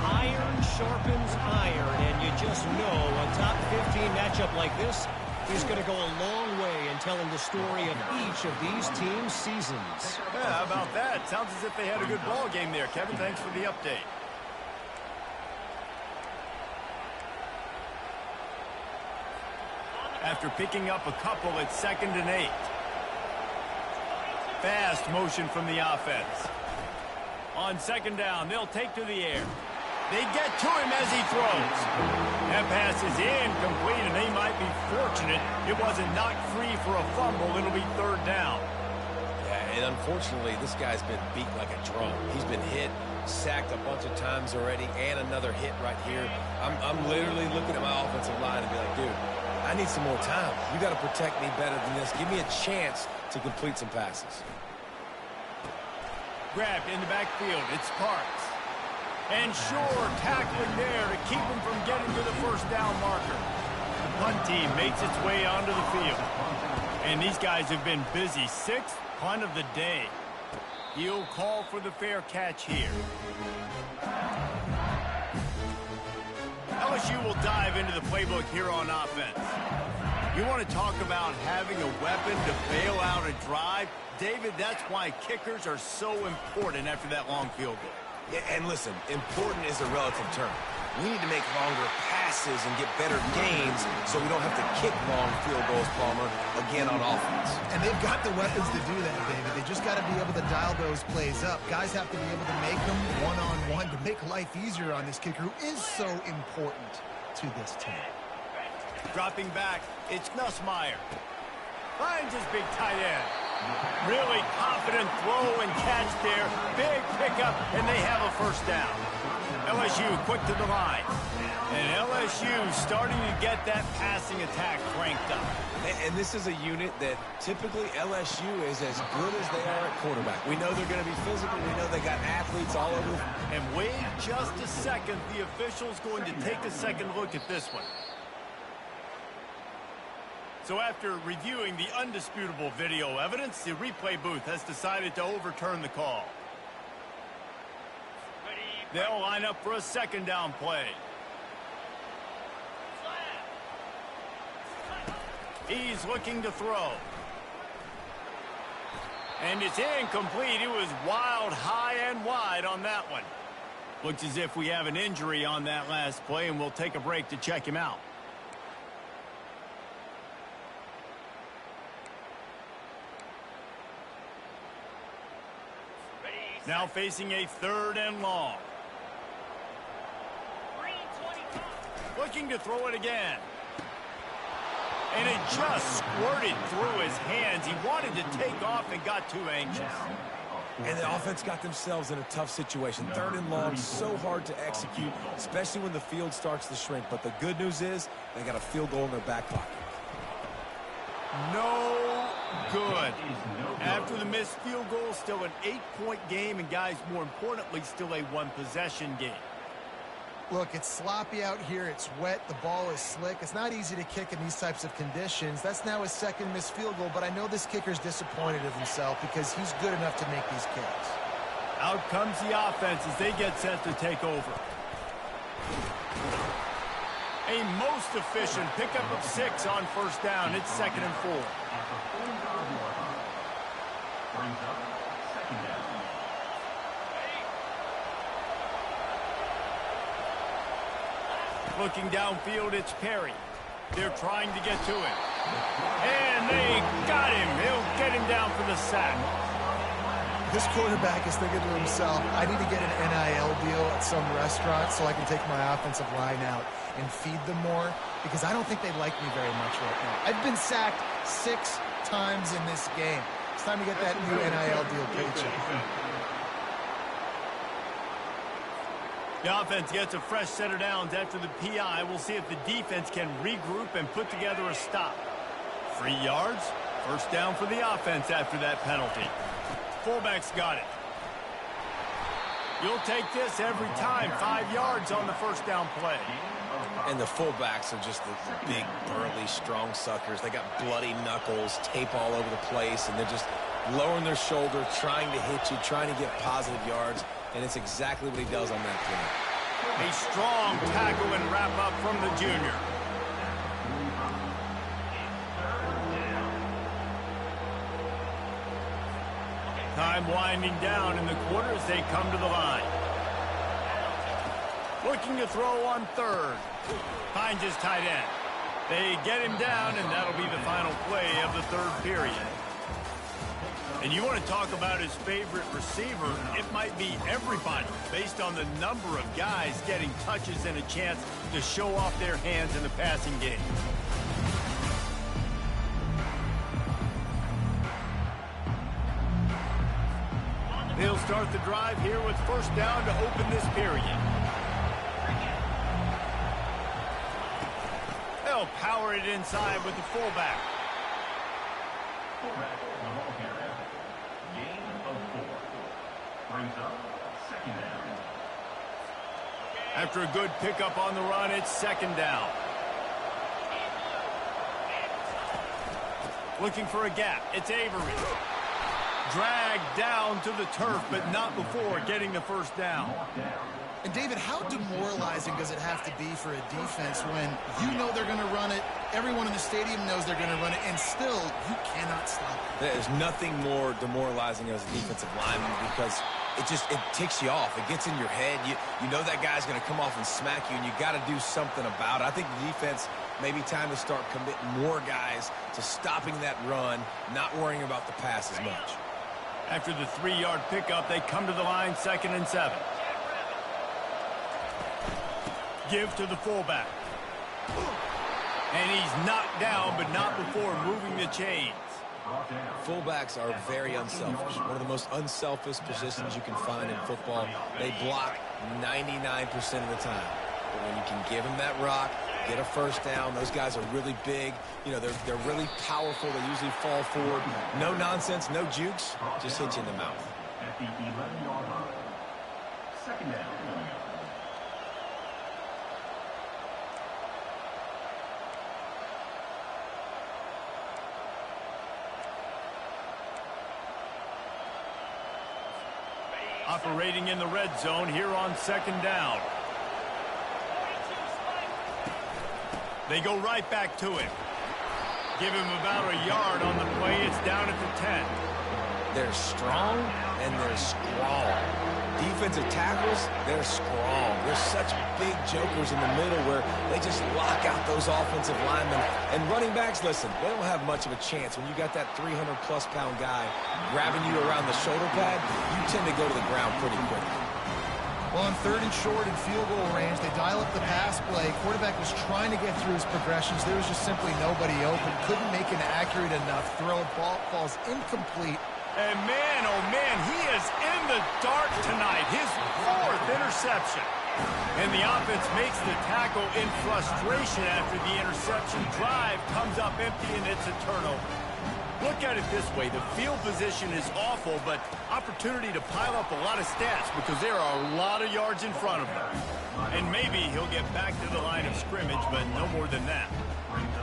Iron sharpens iron, and you just know a top 15 matchup like this is going to go a long way in telling the story of each of these teams' seasons. Yeah, how about that? Sounds as if they had a good ball game there. Kevin, thanks for the update. After picking up a couple, it's 2nd and 8. Fast motion from the offense. On 2nd down, they'll take to the air. They get to him as he throws. That pass is incomplete, and they might be fortunate it wasn't knocked free for a fumble. It'll be 3rd down. Yeah, and unfortunately, this guy's been beat like a drum. He's been hit, sacked a bunch of times already, and another hit right here. I'm literally looking at my offensive line and be like, dude, I need some more time. You got to protect me better than this. Give me a chance to complete some passes. Grabbed in the backfield. It's Parks. And sure, tackling there to keep him from getting to the 1st down marker. The punt team makes its way onto the field. And these guys have been busy. 6th punt of the day. He'll call for the fair catch here. LSU will dive into the playbook here on offense. You want to talk about having a weapon to bail out a drive? David, that's why kickers are so important after that long field goal. Yeah, and listen, important is a relative term. We need to make longer passes and get better gains so we don't have to kick long field goals, Palmer, again on offense. And they've got the weapons to do that, David. They just got to be able to dial those plays up. Guys have to be able to make them one-on-one to make life easier on this kicker who is so important to this team. Dropping back, it's Nussmeier. Finds his big tight end. Really confident throw and catch there. Big pickup, and they have a 1st down. LSU quick to the line. And LSU starting to get that passing attack cranked up. And this is a unit that typically LSU is as good as they are at quarterback. We know they're going to be physical. We know they got athletes all over. And wait just a second. The official's going to take a second look at this one. So after reviewing the undisputable video evidence, the replay booth has decided to overturn the call. They'll line up for a 2nd down play. He's looking to throw. And it's incomplete. It was wild, high and wide on that one. Looks as if we have an injury on that last play, and we'll take a break to check him out. Now facing a 3rd and long. Looking to throw it again. And it just squirted through his hands. He wanted to take off and got too anxious. And the offense got themselves in a tough situation. 3rd and long, so hard to execute, especially when the field starts to shrink. But the good news is they got a field goal in their back pocket. No good. After the missed field goal, still an 8-point game, and guys, more importantly, still a 1-possession game. Look, it's sloppy out here. It's wet. The ball is slick. It's not easy to kick in these types of conditions. That's now his 2nd missed field goal, but I know this kicker's disappointed of himself because he's good enough to make these kicks. Out comes the offense as they get set to take over. A most efficient pickup of 6 on 1st down. It's 2nd and 4. Brings up 2nd down. Looking downfield, it's Perry. They're trying to get to him. And they got him. He'll get him down for the sack. This quarterback is thinking to himself, I need to get an NIL deal at some restaurant so I can take my offensive line out and feed them more, because I don't think they like me very much right now. I've been sacked 6 times in this game. It's time to get that new NIL deal paycheck. The offense gets a fresh set of downs after the PI. We'll see if the defense can regroup and put together a stop. 3 yards, 1st down for the offense after that penalty. Fullback's got it. You'll take this every time. 5 yards on the 1st down play. And the fullbacks are just the big, burly, strong suckers. They got bloody knuckles, tape all over the place, and they're just lowering their shoulder, trying to hit you, trying to get positive yards, and it's exactly what he does on that play. A strong tackle and wrap-up from the junior. Time winding down in the quarter as they come to the line. Looking to throw on third. Finds his tight end. They get him down, and that'll be the final play of the third period. And you want to talk about his favorite receiver, it might be everybody, based on the number of guys getting touches and a chance to show off their hands in the passing game. They'll start the drive here with first down to open this period. They'll power it inside with the fullback. Fullback, the ball carrier. Gain of 4. Brings up second down. After a good pickup on the run, it's second down. Looking for a gap. It's Avery. Dragged down to the turf, but not before getting the first down. And, David, how demoralizing does it have to be for a defense when you know they're going to run it, everyone in the stadium knows they're going to run it, and still you cannot stop it? There's nothing more demoralizing as a defensive lineman because it ticks you off. It gets in your head. You know that guy's going to come off and smack you, and you got to do something about it. I think the defense maybe time to start committing more guys to stopping that run, not worrying about the pass as much. After the 3-yard pickup, they come to the line, 2nd and 7. Give to the fullback. And he's knocked down, but not before moving the chains. Fullbacks are very unselfish. One of the most unselfish positions you can find in football. They block 99% of the time. But when you can give them that rock, get a first down, those guys are really big. You know, they're really powerful. They usually fall forward. No nonsense, no jukes, just hit you in the mouth. At the 11-yard line. Second down. Operating in the red zone here on 2nd down. They go right back to him. Give him about a yard on the play. It's down at the 10. They're strong and they're strong. Defensive tackles, they're strong. They're such big jokers in the middle where they just lock out those offensive linemen. And running backs, listen, they don't have much of a chance. When you got that 300-plus pound guy grabbing you around the shoulder pad, you tend to go to the ground pretty quickly. Well, on 3rd and short and field goal range, they dial up the pass play. Quarterback was trying to get through his progressions. There was just simply nobody open. Couldn't make an accurate enough throw. Ball falls incomplete. And man, oh man, he is in the dark tonight. His 4th interception. And the offense makes the tackle in frustration after the interception. Drive comes up empty, and it's a turnover. Look at it this way. The field position is awful, but opportunity to pile up a lot of stats because there are a lot of yards in front of him. And maybe he'll get back to the line of scrimmage, but no more than that.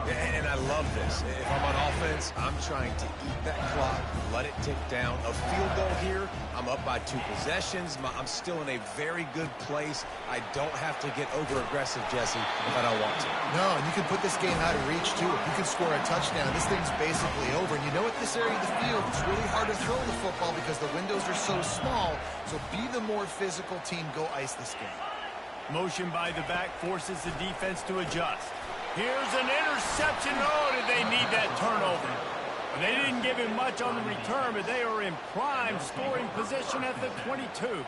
And I love this. If I'm on offense, I'm trying to eat that clock, let it tick down. A field goal here, I'm up by 2 possessions. I'm still in a very good place. I don't have to get over-aggressive, Jesse, if I don't want to. No, and you can put this game out of reach, too. If you can score a touchdown, this thing's basically over. And you know, at this area of the field, it's really hard to throw the football because the windows are so small. So be the more physical team. Go ice this game. Motion by the back forces the defense to adjust. Here's an interception. Oh, did they need that turnover? They didn't give him much on the return, but they are in prime scoring position at the 22.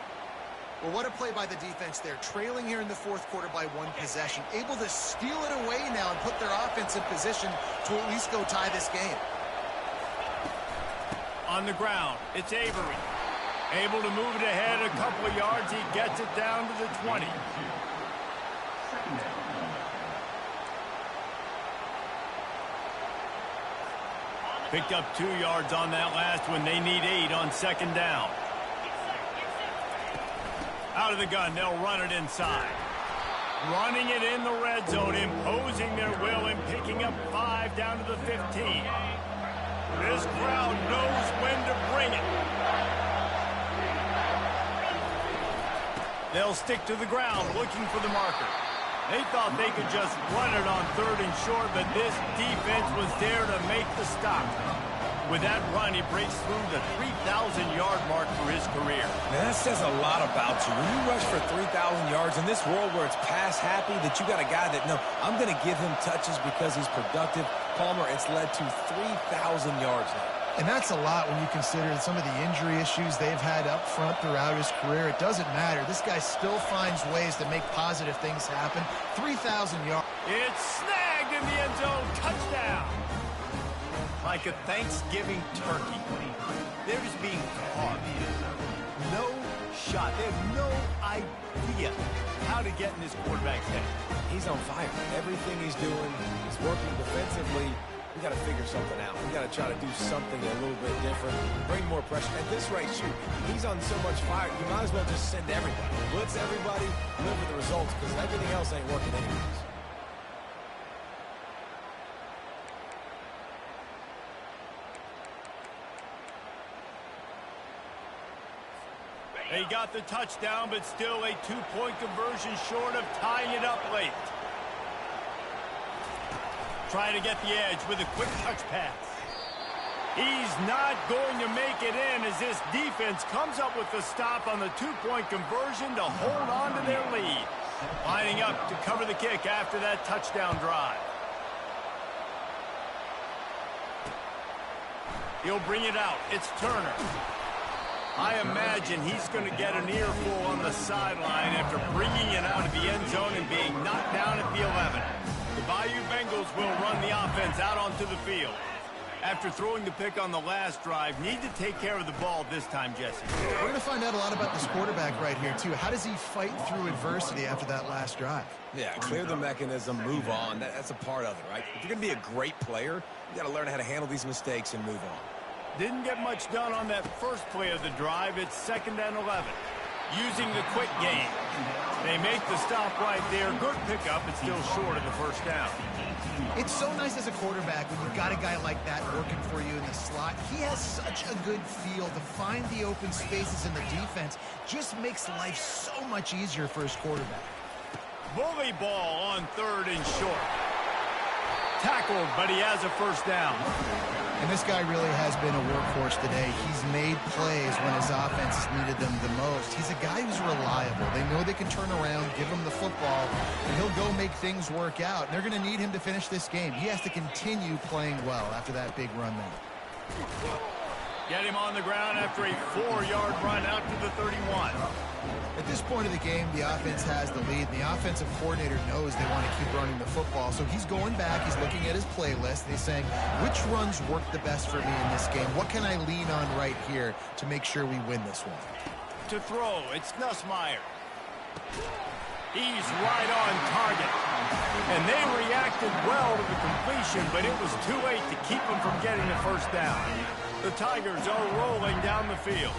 Well, what a play by the defense there. Trailing here in the 4th quarter by 1 possession. Able to steal it away now and put their offense in position to at least go tie this game. On the ground, it's Avery. Able to move it ahead a couple of yards. He gets it down to the 20. Second down. Picked up 2 yards on that last one. They need 8 on 2nd down. Out of the gun, they'll run it inside. Running it in the red zone, imposing their will and picking up 5 down to the 15. This crowd knows when to bring it. They'll stick to the ground looking for the marker. They thought they could just run it on 3rd and short, but this defense was there to make the stop. With that run, he breaks through the 3,000-yard mark for his career. Man, that says a lot about you. When you rush for 3,000 yards in this world where it's pass happy, that you got a guy that, no, I'm going to give him touches because he's productive. Palmer, it's led to 3,000 yards now. And that's a lot when you consider some of the injury issues they've had up front throughout his career. It doesn't matter. This guy still finds ways to make positive things happen. 3,000 yards. It's snagged in the end zone. Touchdown. Like a Thanksgiving turkey. They're just being caught. No shot. They have no idea how to get in this quarterback's head. He's on fire. Everything he's doing, he's working defensively. We got to figure something out. We got to try to do something a little bit different, bring more pressure. At this rate, shoot, he's on so much fire, you might as well just send everybody. Blitz everybody, live with the results, because everything else ain't working anyways. They got the touchdown, but still a 2-point conversion short of tying it up late. Trying to get the edge with a quick touch pass. He's not going to make it in as this defense comes up with the stop on the 2-point conversion to hold on to their lead. Lining up to cover the kick after that touchdown drive. He'll bring it out. It's Turner. I imagine he's going to get an earful on the sideline after bringing it out of the end zone and being knocked down at the 11. The Bayou Bengals will run the offense out onto the field. After throwing the pick on the last drive, need to take care of the ball this time, Jesse. We're going to find out a lot about this quarterback right here, too. How does he fight through adversity after that last drive? Yeah, clear the mechanism, move on. That's a part of it, right? If you're going to be a great player, you got to learn how to handle these mistakes and move on. Didn't get much done on that first play of the drive. It's 2nd and 11. Using the quick game. They make the stop right there. Good pickup, but still short of the first down. It's so nice as a quarterback when you've got a guy like that working for you in the slot. He has such a good feel to find the open spaces in the defense. Just makes life so much easier for his quarterback. Bully ball on 3rd and short. Tackled, but he has a first down. And this guy really has been a workhorse today. He's made plays when his offense has needed them the most. He's a guy who's reliable. They know they can turn around, give him the football, and he'll go make things work out. They're going to need him to finish this game. He has to continue playing well after that big run there. Get him on the ground after a 4-yard run out to the 31. At this point of the game, the offense has the lead. The offensive coordinator knows they want to keep running the football. So he's going back, he's looking at his playlist, and he's saying, which runs work the best for me in this game? What can I lean on right here to make sure we win this one? To throw, it's Nussmeier. He's right on target. And they reacted well to the completion, but it was too late to keep them from getting the first down. The Tigers are rolling down the field.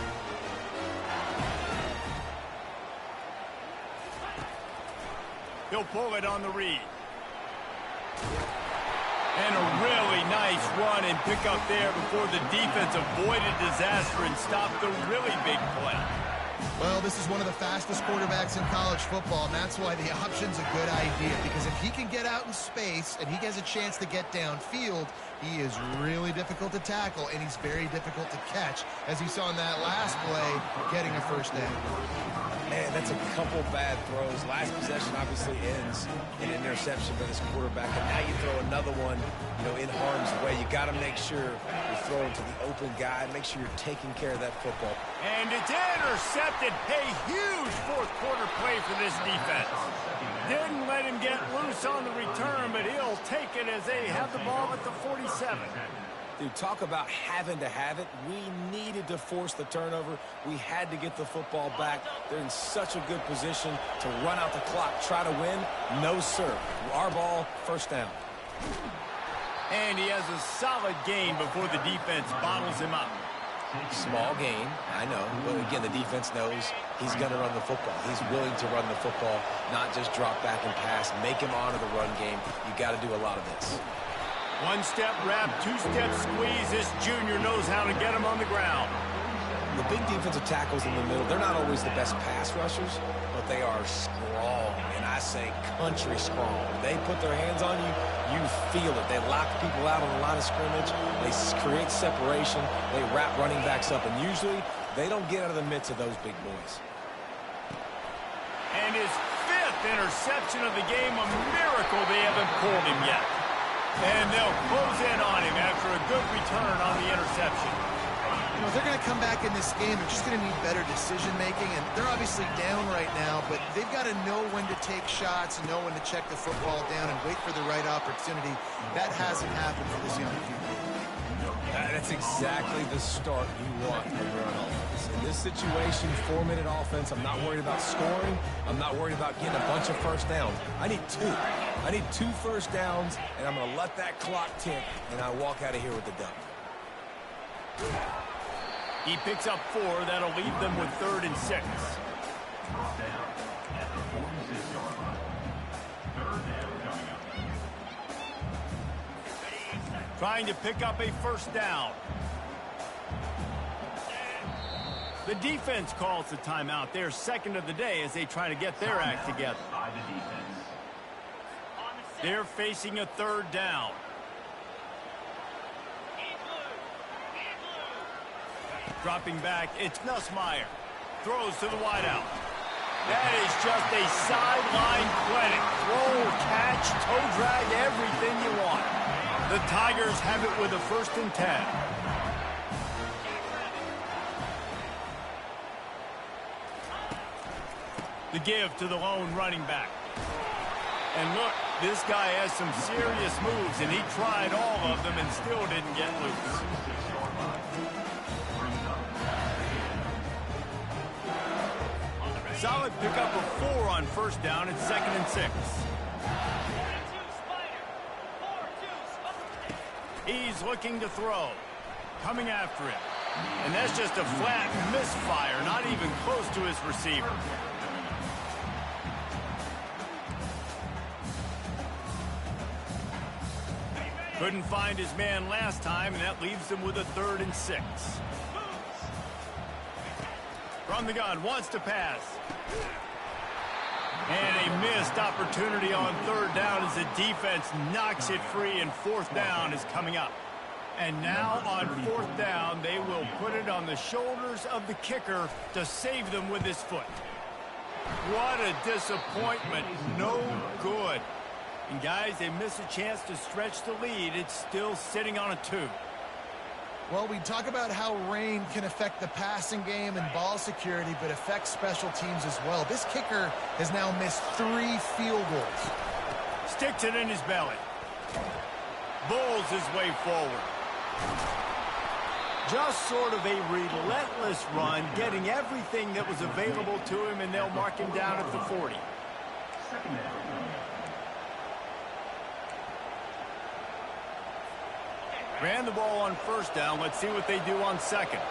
He'll pull it on the read. And a really nice run and pick up there before the defense avoided disaster and stopped the really big play. Well, this is one of the fastest quarterbacks in college football, and that's why the option's a good idea, because if he can get out in space and he has a chance to get downfield, he is really difficult to tackle, and he's very difficult to catch, as you saw in that last play, getting a first down. Man, that's a couple bad throws. Last possession obviously ends in an interception by this quarterback, and now you throw another one, in harm's way. You got to make sure you're throwing to the open guy. Make sure you're taking care of that football. And it's intercepted. A huge fourth-quarter play for this defense. Didn't let him get loose on the return, but he'll take it as they have the ball at the 47. Dude, talk about having to have it. We needed to force the turnover. We had to get the football back. They're in such a good position to run out the clock, try to win. No, sir. Our ball, first down. And he has a solid gain before the defense bottles him up. Small gain, I know. But again, the defense knows he's going to run the football. He's willing to run the football, not just drop back and pass. Make him honor the run game. You got to do a lot of this. One-step wrap, two-step squeeze. This junior knows how to get him on the ground. The big defensive tackles in the middle, they're not always the best pass rushers, but they are strong, and I say country strong. They put their hands on you, you feel it. They lock people out on the line of scrimmage. They create separation. They wrap running backs up, and usually they don't get out of the midst of those big boys. And his 5th interception of the game, a miracle they haven't pulled him yet. And they'll close in on him after a good return on the interception. You know, they're going to come back in this game. They're just going to need better decision-making, and they're obviously down right now, but they've got to know when to take shots and know when to check the football down and wait for the right opportunity. That hasn't happened for this young QB. That's exactly the start you want when you're on offense. In this situation, 4-minute offense, I'm not worried about scoring. I'm not worried about getting a bunch of first downs. I need 2. I need 2 first downs, and I'm going to let that clock tick, and I walk out of here with the dub. He picks up 4. That'll leave them with 3rd and 6. Trying to pick up a first down. The defense calls the timeout. Their 2nd of the day as they try to get their act together. They're facing a 3rd down. Dropping back, it's Nussmeier. Throws to the wideout. That is just a sideline clinic. Throw, catch, toe drag, everything you want. The Tigers have it with a 1st and 10. The give to the lone running back. And look, this guy has some serious moves, and he tried all of them and still didn't get loose. Solid pickup of 4 on 1st down. It's 2nd and 6. He's looking to throw. Coming after him. And that's just a flat misfire, not even close to his receiver. Couldn't find his man last time, and that leaves him with a 3rd and 6. From the gun, wants to pass. And a missed opportunity on 3rd down as the defense knocks it free, and 4th down is coming up. And now on 4th down, they will put it on the shoulders of the kicker to save them with his foot. What a disappointment. No good. And guys, they miss a chance to stretch the lead. It's still sitting on a 2. Well, we talk about how rain can affect the passing game and ball security, but affects special teams as well. This kicker has now missed 3 field goals. Sticks it in his belly. Bulls his way forward. Just sort of a relentless run, getting everything that was available to him, and they'll mark him down at the 40. Ran the ball on 1st down. Let's see what they do on 2nd.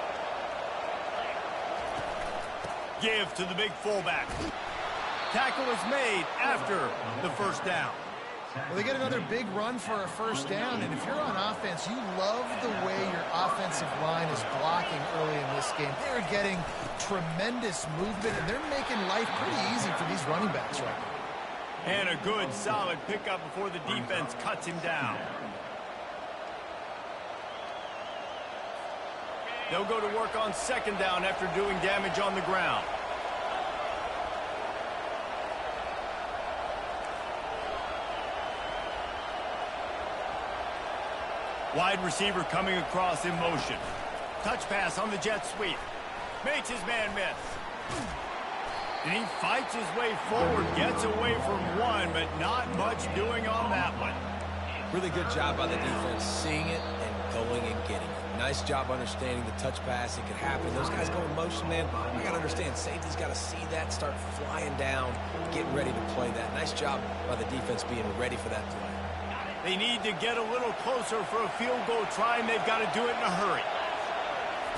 Give to the big fullback. Tackle is made after the 1st down. Well, they get another big run for a 1st down, and if you're on offense, you love the way your offensive line is blocking early in this game. They're getting tremendous movement, and they're making life pretty easy for these running backs right now. And a good, solid pickup before the defense cuts him down. They'll go to work on 2nd down after doing damage on the ground. Wide receiver coming across in motion. Touch pass on the jet sweep. Makes his man miss. And he fights his way forward, gets away from 1, but not much doing on that one. Really good job by the defense, seeing it and going and getting it. Nice job understanding the touch pass. It could happen. Those guys go in motion, man. You got to understand, safety's got to see that, start flying down, getting ready to play that. Nice job by the defense being ready for that play. They need to get a little closer for a field goal try, and they've got to do it in a hurry.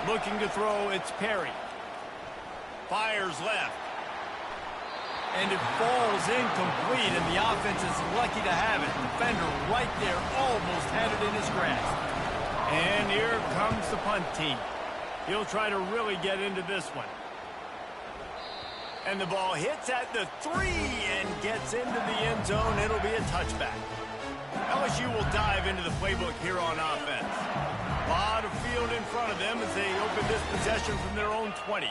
Looking to throw, it's Perry. Fires left. And it falls incomplete, and the offense is lucky to have it. Defender right there almost had it in his grasp. And here comes the punt team. He'll try to really get into this one. And the ball hits at the 3 and gets into the end zone. It'll be a touchback. LSU will dive into the playbook here on offense. A lot of field in front of them as they open this possession from their own 20.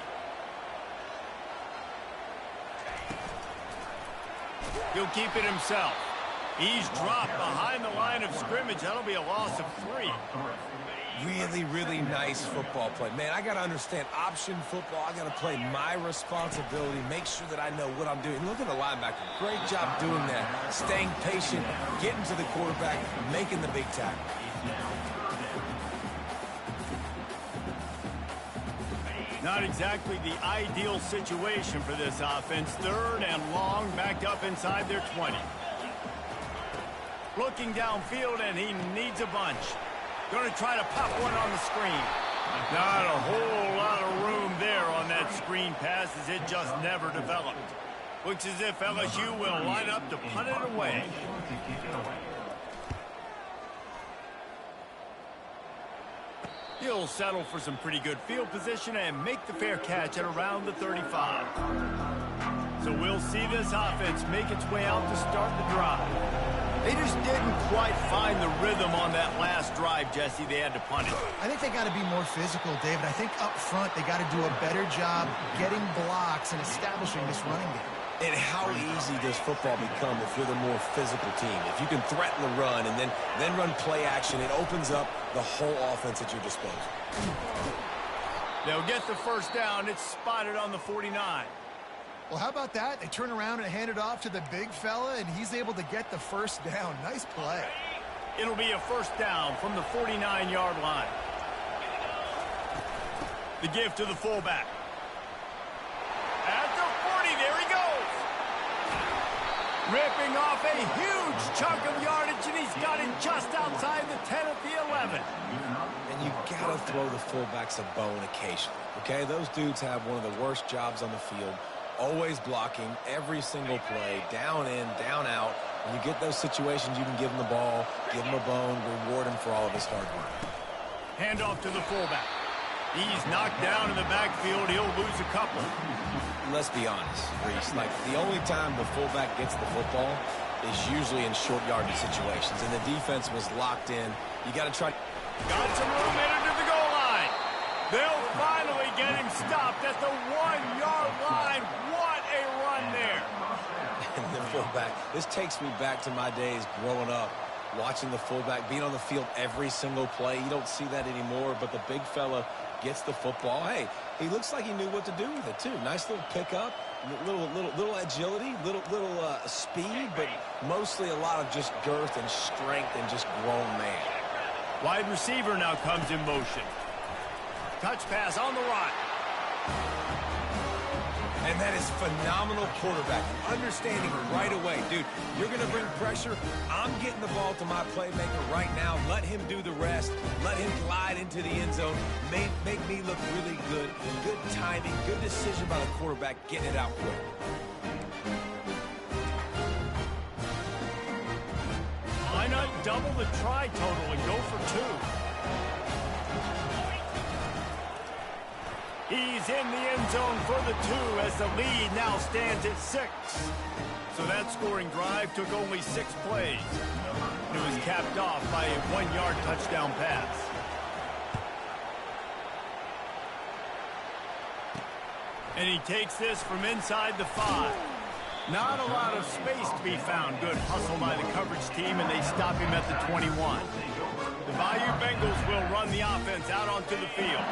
He'll keep it himself. He's dropped behind the line of scrimmage. That'll be a loss of 3. Really, really nice football play. Man, I got to understand option football. I got to play my responsibility, make sure that I know what I'm doing. Look at the linebacker. Great job doing that. Staying patient, getting to the quarterback, making the big tackle. Not exactly the ideal situation for this offense. 3rd and long, backed up inside their 20. Looking downfield, and he needs a bunch. Going to try to pop one on the screen. Not a whole lot of room there on that screen pass as it just never developed. Looks as if LSU will line up to punt it away. He'll settle for some pretty good field position and make the fair catch at around the 35. So we'll see this offense make its way out to start the drive. They just didn't quite find the rhythm on that last drive, Jesse. They had to punt it. I think they got to be more physical, David. I think up front they got to do a better job getting blocks and establishing this running game. And how easy does football become if you're the more physical team? If you can threaten the run and then run play action, it opens up the whole offense at your disposal. They'll get the first down. It's spotted on the 49. Well, how about that? They turn around and hand it off to the big fella, and he's able to get the first down. Nice play. It'll be a first down from the 49-yard line. The give to the fullback. At the 40, there he goes. Ripping off a huge chunk of yardage, and he's got it just outside the 10 at the 11. And you got to throw the fullbacks a bone occasionally, okay? Those dudes have one of the worst jobs on the field. Always blocking every single play, down in, down out. When you get those situations, you can give him the ball, give him a bone, reward him for all of his hard work. Hand off to the fullback. He's knocked down in the backfield. He'll lose a couple. Let's be honest, Reese. Like, the only time the fullback gets the football is usually in short yardage situations, and the defense was locked in. You got to try. Got some room headed to the goal line. They'll finally get him stopped at the 1-yard line. What a run there. And the fullback, this takes me back to my days growing up, watching the fullback being on the field every single play. You don't see that anymore, but the big fella gets the football. Hey, he looks like he knew what to do with it, too. Nice little pickup, little agility, little speed, but mostly a lot of just girth and strength and just grown man. Wide receiver now comes in motion. Touch pass on the right. And that is phenomenal quarterbacking. Understanding right away. Dude, you're going to bring pressure. I'm getting the ball to my playmaker right now. Let him do the rest. Let him glide into the end zone. Make me look really good. Good timing. Good decision by the quarterback getting it out quick. Why not double the try total and go for 2? He's in the end zone for the 2 as the lead now stands at 6. So that scoring drive took only 6 plays. It was capped off by a 1-yard touchdown pass. And he takes this from inside the 5. Not a lot of space to be found. Good hustle by the coverage team, and they stop him at the 21. The Bayou Bengals will run the offense out onto the field.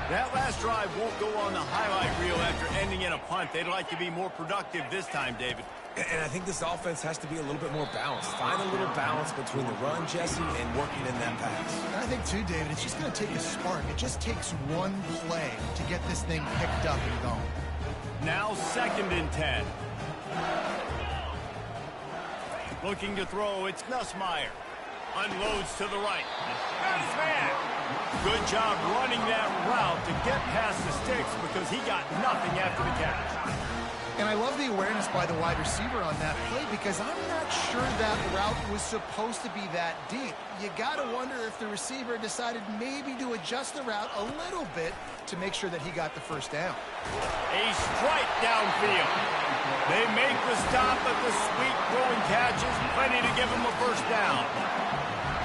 That last drive won't go on the highlight reel after ending in a punt. They'd like to be more productive this time, David. And I think this offense has to be a little bit more balanced. Find a little balance between the run, Jesse, and working in that pass. And I think, too, David, it's just going to take a spark. It just takes one play to get this thing picked up and going. Now 2nd and 10. Looking to throw, it's Nussmeier. Unloads to the right. Got his man. Good job running that route to get past the sticks because he got nothing after the catch. And I love the awareness by the wide receiver on that play because I'm not sure that route was supposed to be that deep. You got to wonder if the receiver decided maybe to adjust the route a little bit to make sure that he got the first down. A strike downfield. They make the stop, but the sweet throwing catch is plenty to give him a first down.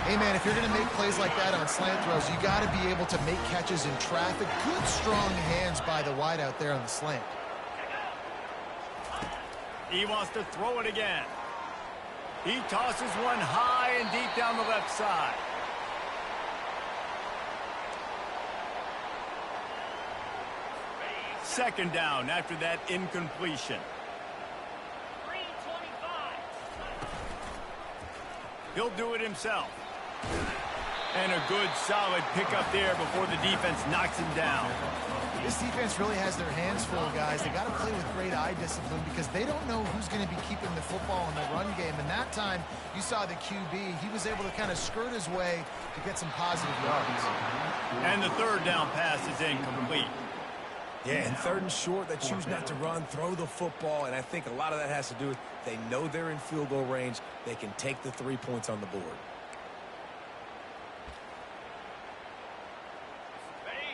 Hey, man, if you're going to make plays like that on slant throws, you got to be able to make catches in traffic. Good, strong hands by the wide out there on the slant. He wants to throw it again. He tosses one high and deep down the left side. Second down after that incompletion. He'll do it himself. And a good, solid pickup there before the defense knocks him down. This defense really has their hands full, guys. They got to play with great eye discipline because they don't know who's going to be keeping the football in the run game. And that time, you saw the QB. He was able to kind of skirt his way to get some positive yards. And the third down pass is incomplete. Yeah, and third and short, they choose not to run, throw the football, and I think a lot of that has to do with they know they're in field goal range. They can take the 3 points on the board.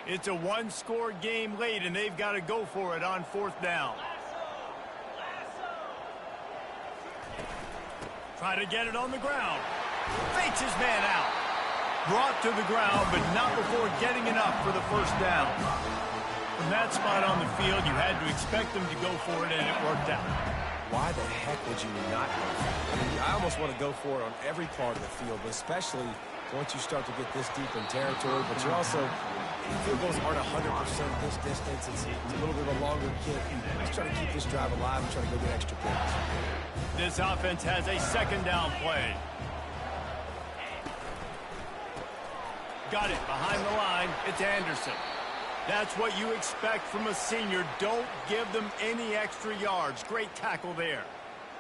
It's a one-score game late, and they've got to go for it on fourth down. Try to get it on the ground. Fakes his man out. Brought to the ground, but not before getting enough for the first down. From that spot on the field, you had to expect them to go for it, and it worked out. Why the heck would you not go for it? I mean, I almost want to go for it on every part of the field, but especially once you start to get this deep in territory. But you're also, field goals aren't 100% this distance. It's a little bit of a longer kick. Just trying to keep this drive alive and trying to go get extra points. This offense has a second down play. Got it behind the line. It's Anderson. That's what you expect from a senior. Don't give them any extra yards. Great tackle there.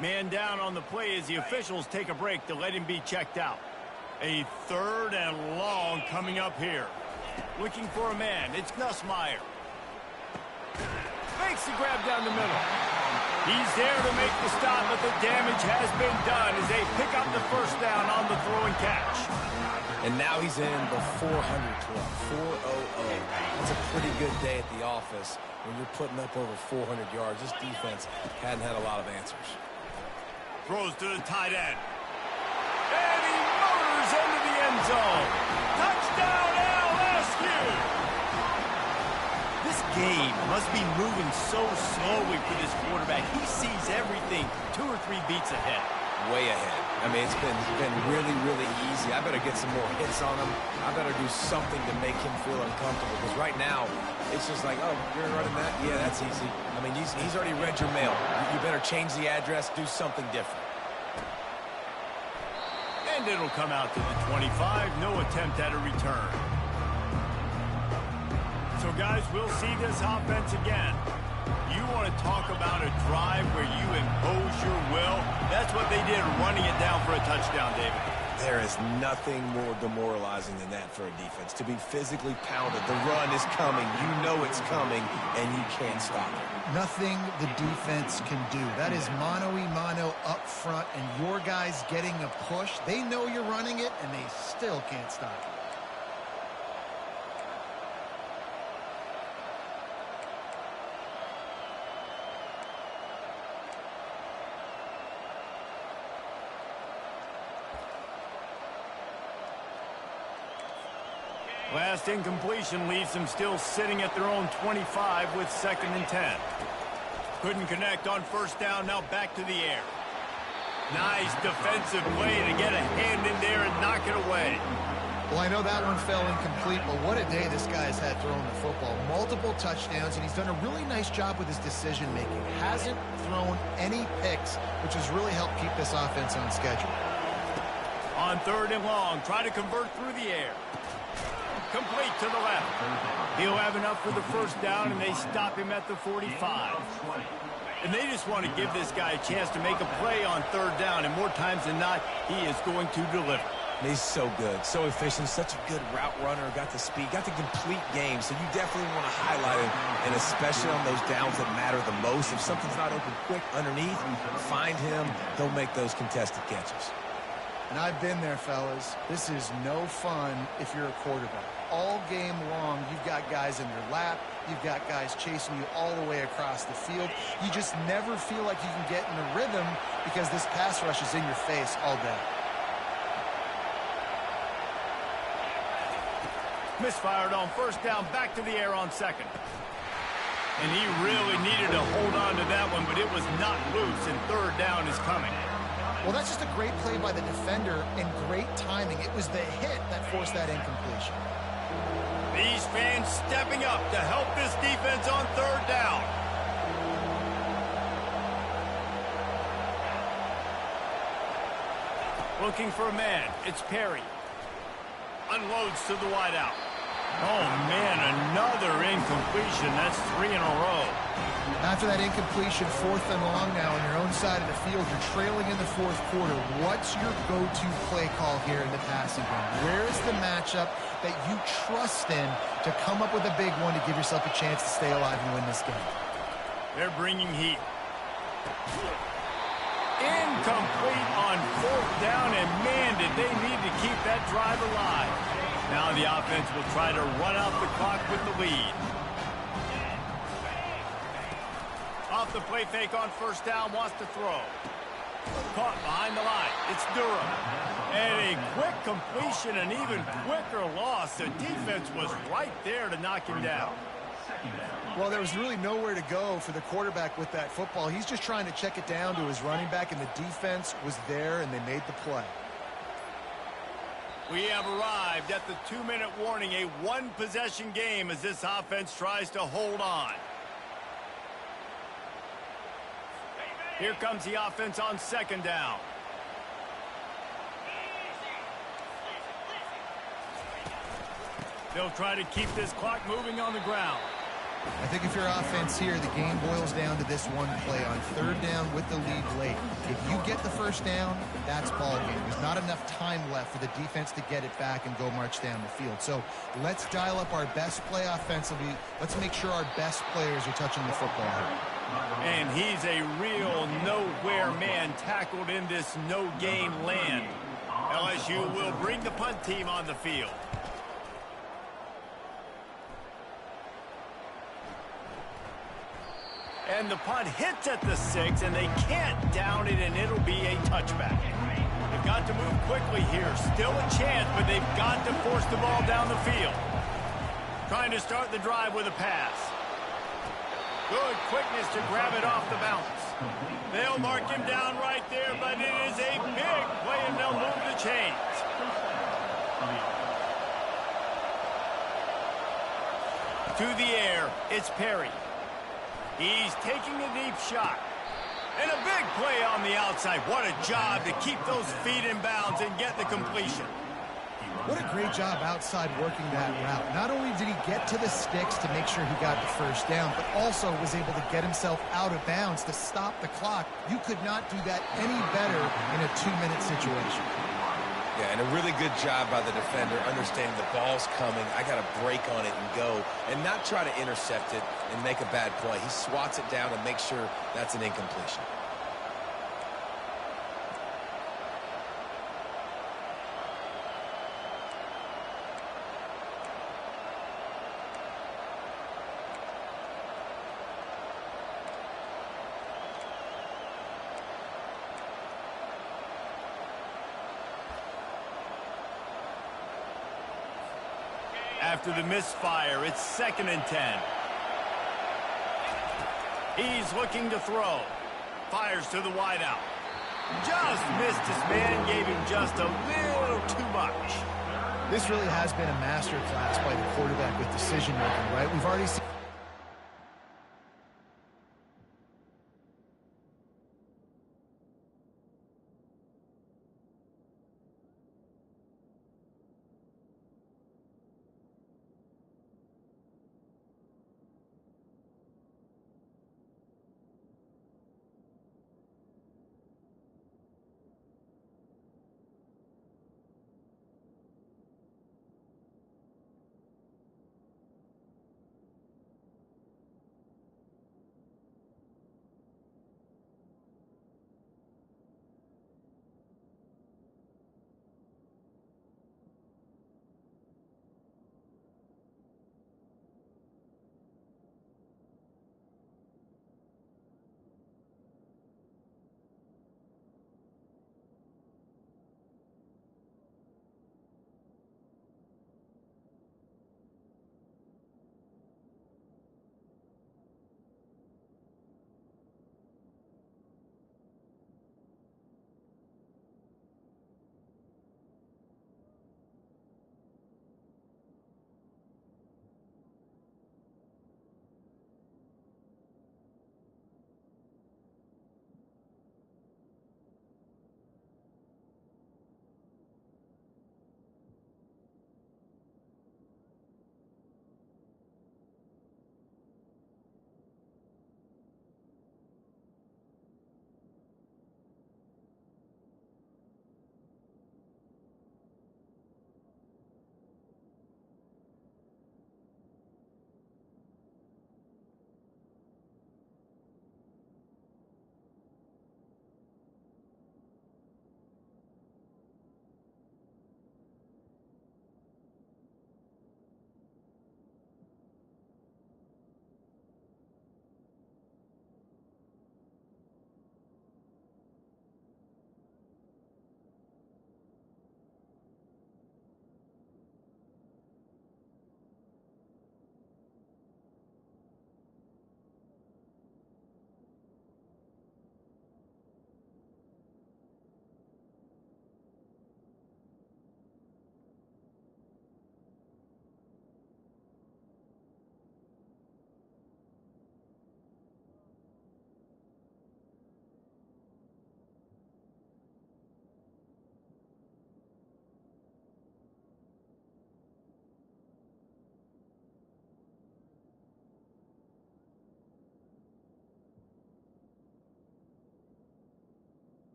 Man down on the play as the officials take a break to let him be checked out. A third and long coming up here. Looking for a man. It's Nussmeier. Makes the grab down the middle. He's there to make the stop, but the damage has been done as they pick up the first down on the throw and catch. And now he's in the 400 club, 400. That's a pretty good day at the office when you're putting up over 400 yards. This defense hadn't had a lot of answers. Throws to the tight end. And he motors into the end zone. Touchdown, LSU! This game must be moving so slowly for this quarterback. He sees everything 2 or 3 beats ahead. Way ahead. I mean, it's been really, really easy. I better get some more hits on him. I better do something to make him feel uncomfortable. Because right now, it's just like, oh, you're running that? Yeah, that's easy. I mean, he's already read your mail. You better change the address, do something different. And it'll come out to the 25. No attempt at a return. So, guys, we'll see this offense again. You want to talk about a drive where you impose your will? That's what they did, running it down for a touchdown, David. There is nothing more demoralizing than that for a defense. To be physically pounded. The run is coming. You know it's coming, and you can't stop it. Nothing the defense can do. That is mano-a-mano up front, and your guys getting a push. They know you're running it, and they still can't stop it. Last incompletion leaves them still sitting at their own 25 with 2nd and 10. Couldn't connect on first down, now back to the air. Nice defensive play to get a hand in there and knock it away. Well, I know that one fell incomplete, but what a day this guy's had throwing the football. Multiple touchdowns, and he's done a really nice job with his decision-making. Hasn't thrown any picks, which has really helped keep this offense on schedule. On 3rd and long, try to convert through the air. Complete to the left. He'll have enough for the first down, and they stop him at the 45. And they just want to give this guy a chance to make a play on 3rd down, and more times than not, he is going to deliver. He's so good, so efficient, such a good route runner, got the speed, got the complete game, so you definitely want to highlight him, and especially on those downs that matter the most. If something's not open quick underneath, find him, he'll make those contested catches. And I've been there, fellas. This is no fun if you're a quarterback. All game long, you've got guys in your lap. You've got guys chasing you all the way across the field. You just never feel like you can get in a rhythm because this pass rush is in your face all day. Misfired on first down, back to the air on second. And he really needed to hold on to that one, but it was not loose, and third down is coming. Well, that's just a great play by the defender and great timing. It was the hit that forced that incompletion. These fans stepping up to help this defense on third down. Looking for a man. It's Perry. Unloads to the wideout. Oh, man, another incompletion. That's 3 in a row. After that incompletion, 4th and long now on your own side of the field. You're trailing in the 4th quarter. What's your go-to play call here in the passing game? Where is the matchup that you trust in to come up with a big one to give yourself a chance to stay alive and win this game? They're bringing heat. Incomplete on 4th down, and man, did they need to keep that drive alive. Now the offense will try to run out the clock with the lead. Off the play fake on first down, wants to throw. Caught behind the line. It's Durham. And a quick completion, an even quicker loss. The defense was right there to knock him down. Well, there was really nowhere to go for the quarterback with that football. He's just trying to check it down to his running back, and the defense was there, and they made the play. We have arrived at the 2-minute warning, a one-possession game as this offense tries to hold on. Here comes the offense on second down. They'll try to keep this clock moving on the ground. I think if you're offense here, the game boils down to this one play on third down with the lead late. If you get the first down, that's ball game. There's not enough time left for the defense to get it back and go march down the field. So let's dial up our best play offensively. Let's make sure our best players are touching the football here. And he's a real nowhere man tackled in this no-gain land. LSU will bring the punt team on the field. And the punt hits at the 6, and they can't down it, and it'll be a touchback. They've got to move quickly here. Still a chance, but they've got to force the ball down the field. Trying to start the drive with a pass. Good quickness to grab it off the bounce. They'll mark him down right there, but it is a big play, and they'll move the chains. To the air, it's Perry. He's taking a deep shot. And a big play on the outside. What a job to keep those feet in bounds and get the completion. What a great job outside working that route. Not only did he get to the sticks to make sure he got the first down, but also was able to get himself out of bounds to stop the clock. You could not do that any better in a 2-minute situation. Yeah, and a really good job by the defender, understanding the ball's coming. I got to break on it and go, and not try to intercept it and make a bad play. He swats it down and makes sure that's an incompletion. After the misfire, it's 2nd and 10. He's looking to throw. Fires to the wideout. Just missed his man, gave him just a little too much. This really has been a master class by the quarterback with decision-making, right? We've already seen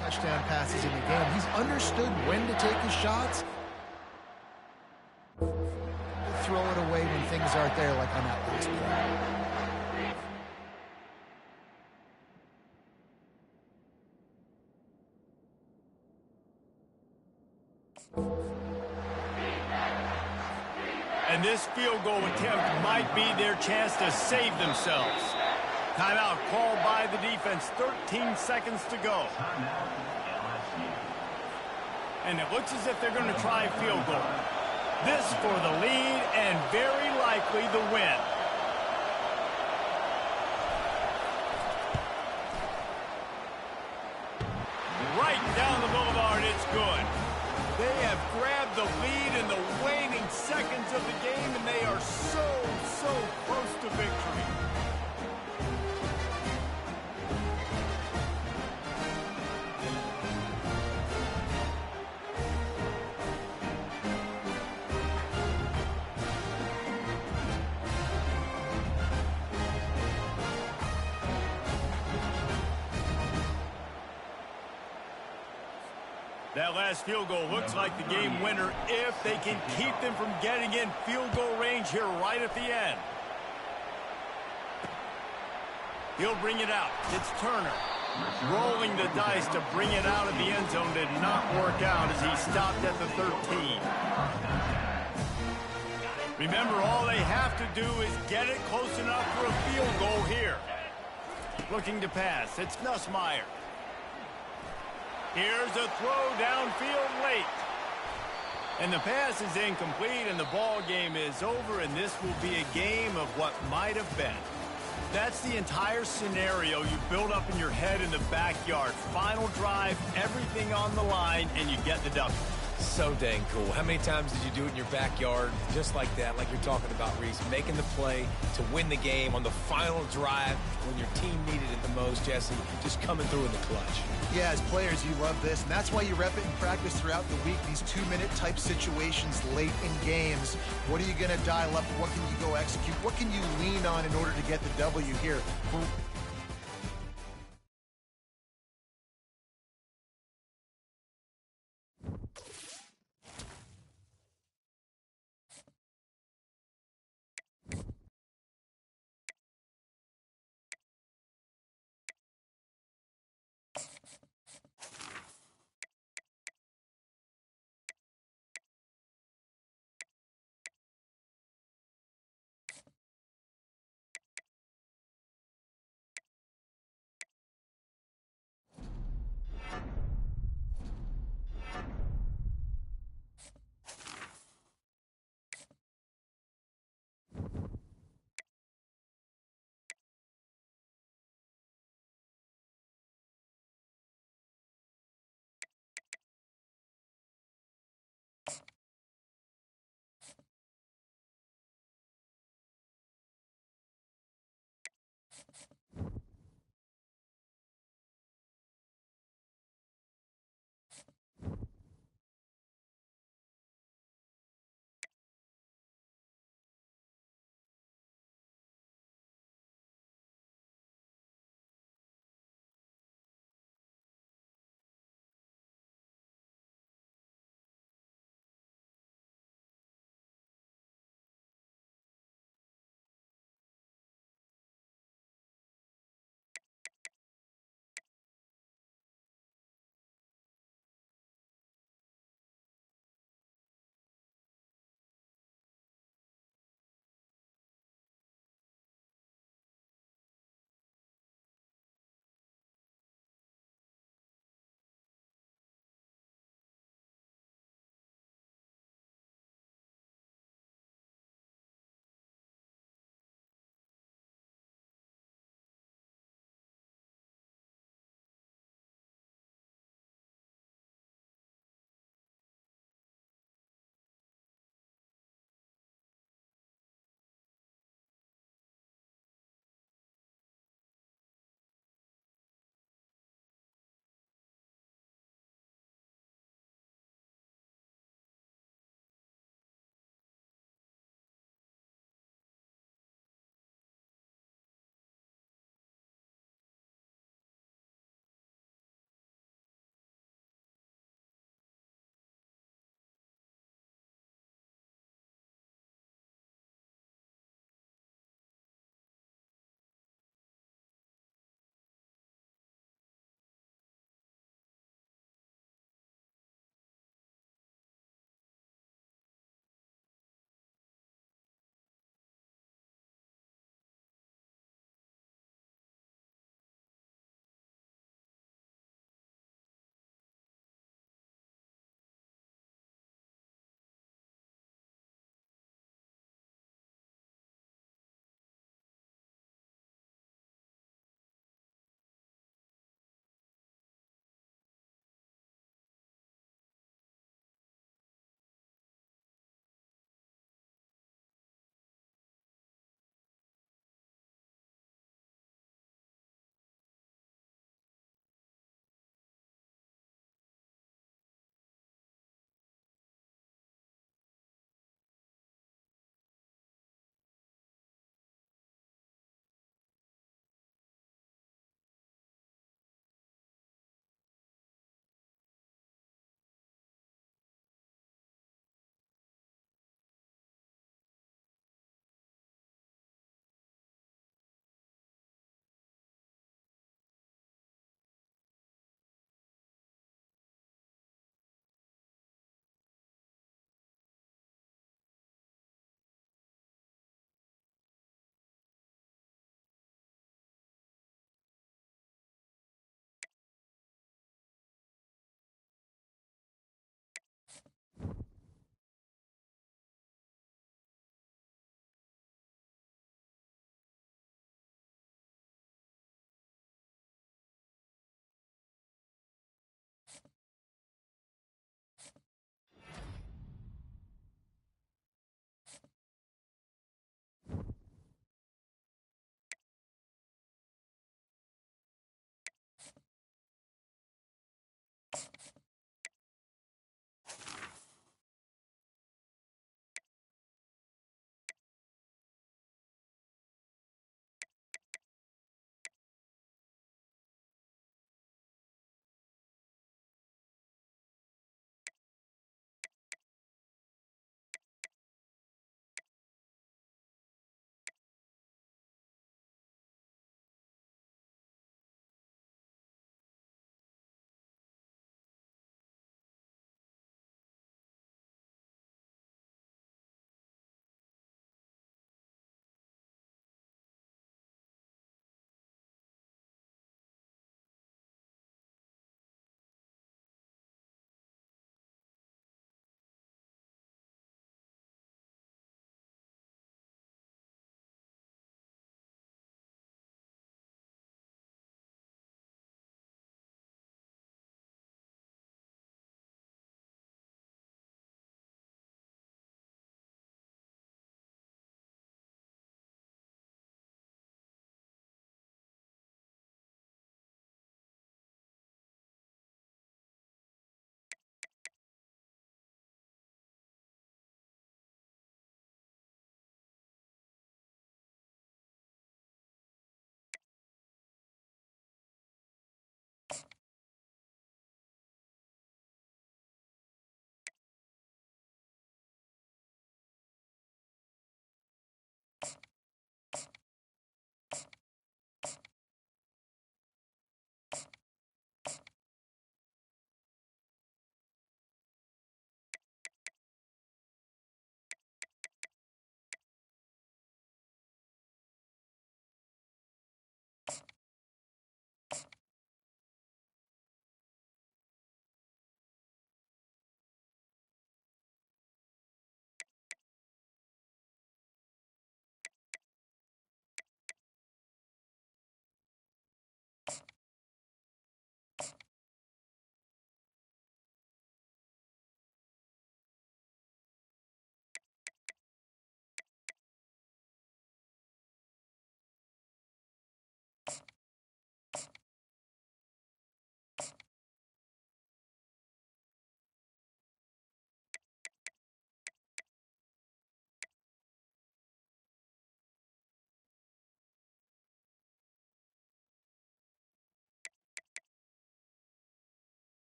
Touchdown passes in the game. He's understood when to take his shots. Throw it away when things aren't there, like on that last play. And this field goal attempt might be their chance to save themselves. Timeout called by the defense. 13 seconds to go. And it looks as if they're going to try a field goal. This for the lead and very likely the win. Right down the boulevard, it's good. They have grabbed the lead in the waning seconds of the game, and they are so close to victory. That last field goal looks like the game winner if they can keep them from getting in field goal range here right at the end. He'll bring it out. It's Turner. Rolling the dice to bring it out of the end zone did not work out as he stopped at the 13. Remember, all they have to do is get it close enough for a field goal here. Looking to pass. It's Nussmeier. Here's a throw downfield late. And the pass is incomplete, and the ball game is over, and this will be a game of what might have been. That's the entire scenario you build up in your head in the backyard. Final drive, everything on the line, and you get the W. So dang cool. How many times did you do it in your backyard just like that, like you're talking about, Reese? Making the play to win the game on the final drive when your team needed it the most, Jesse. Just coming through in the clutch. Yeah, as players, you love this, and that's why you rep it in practice throughout the week, these 2-minute type situations late in games. What are you going to dial up? What can you go execute? What can you lean on in order to get the W here?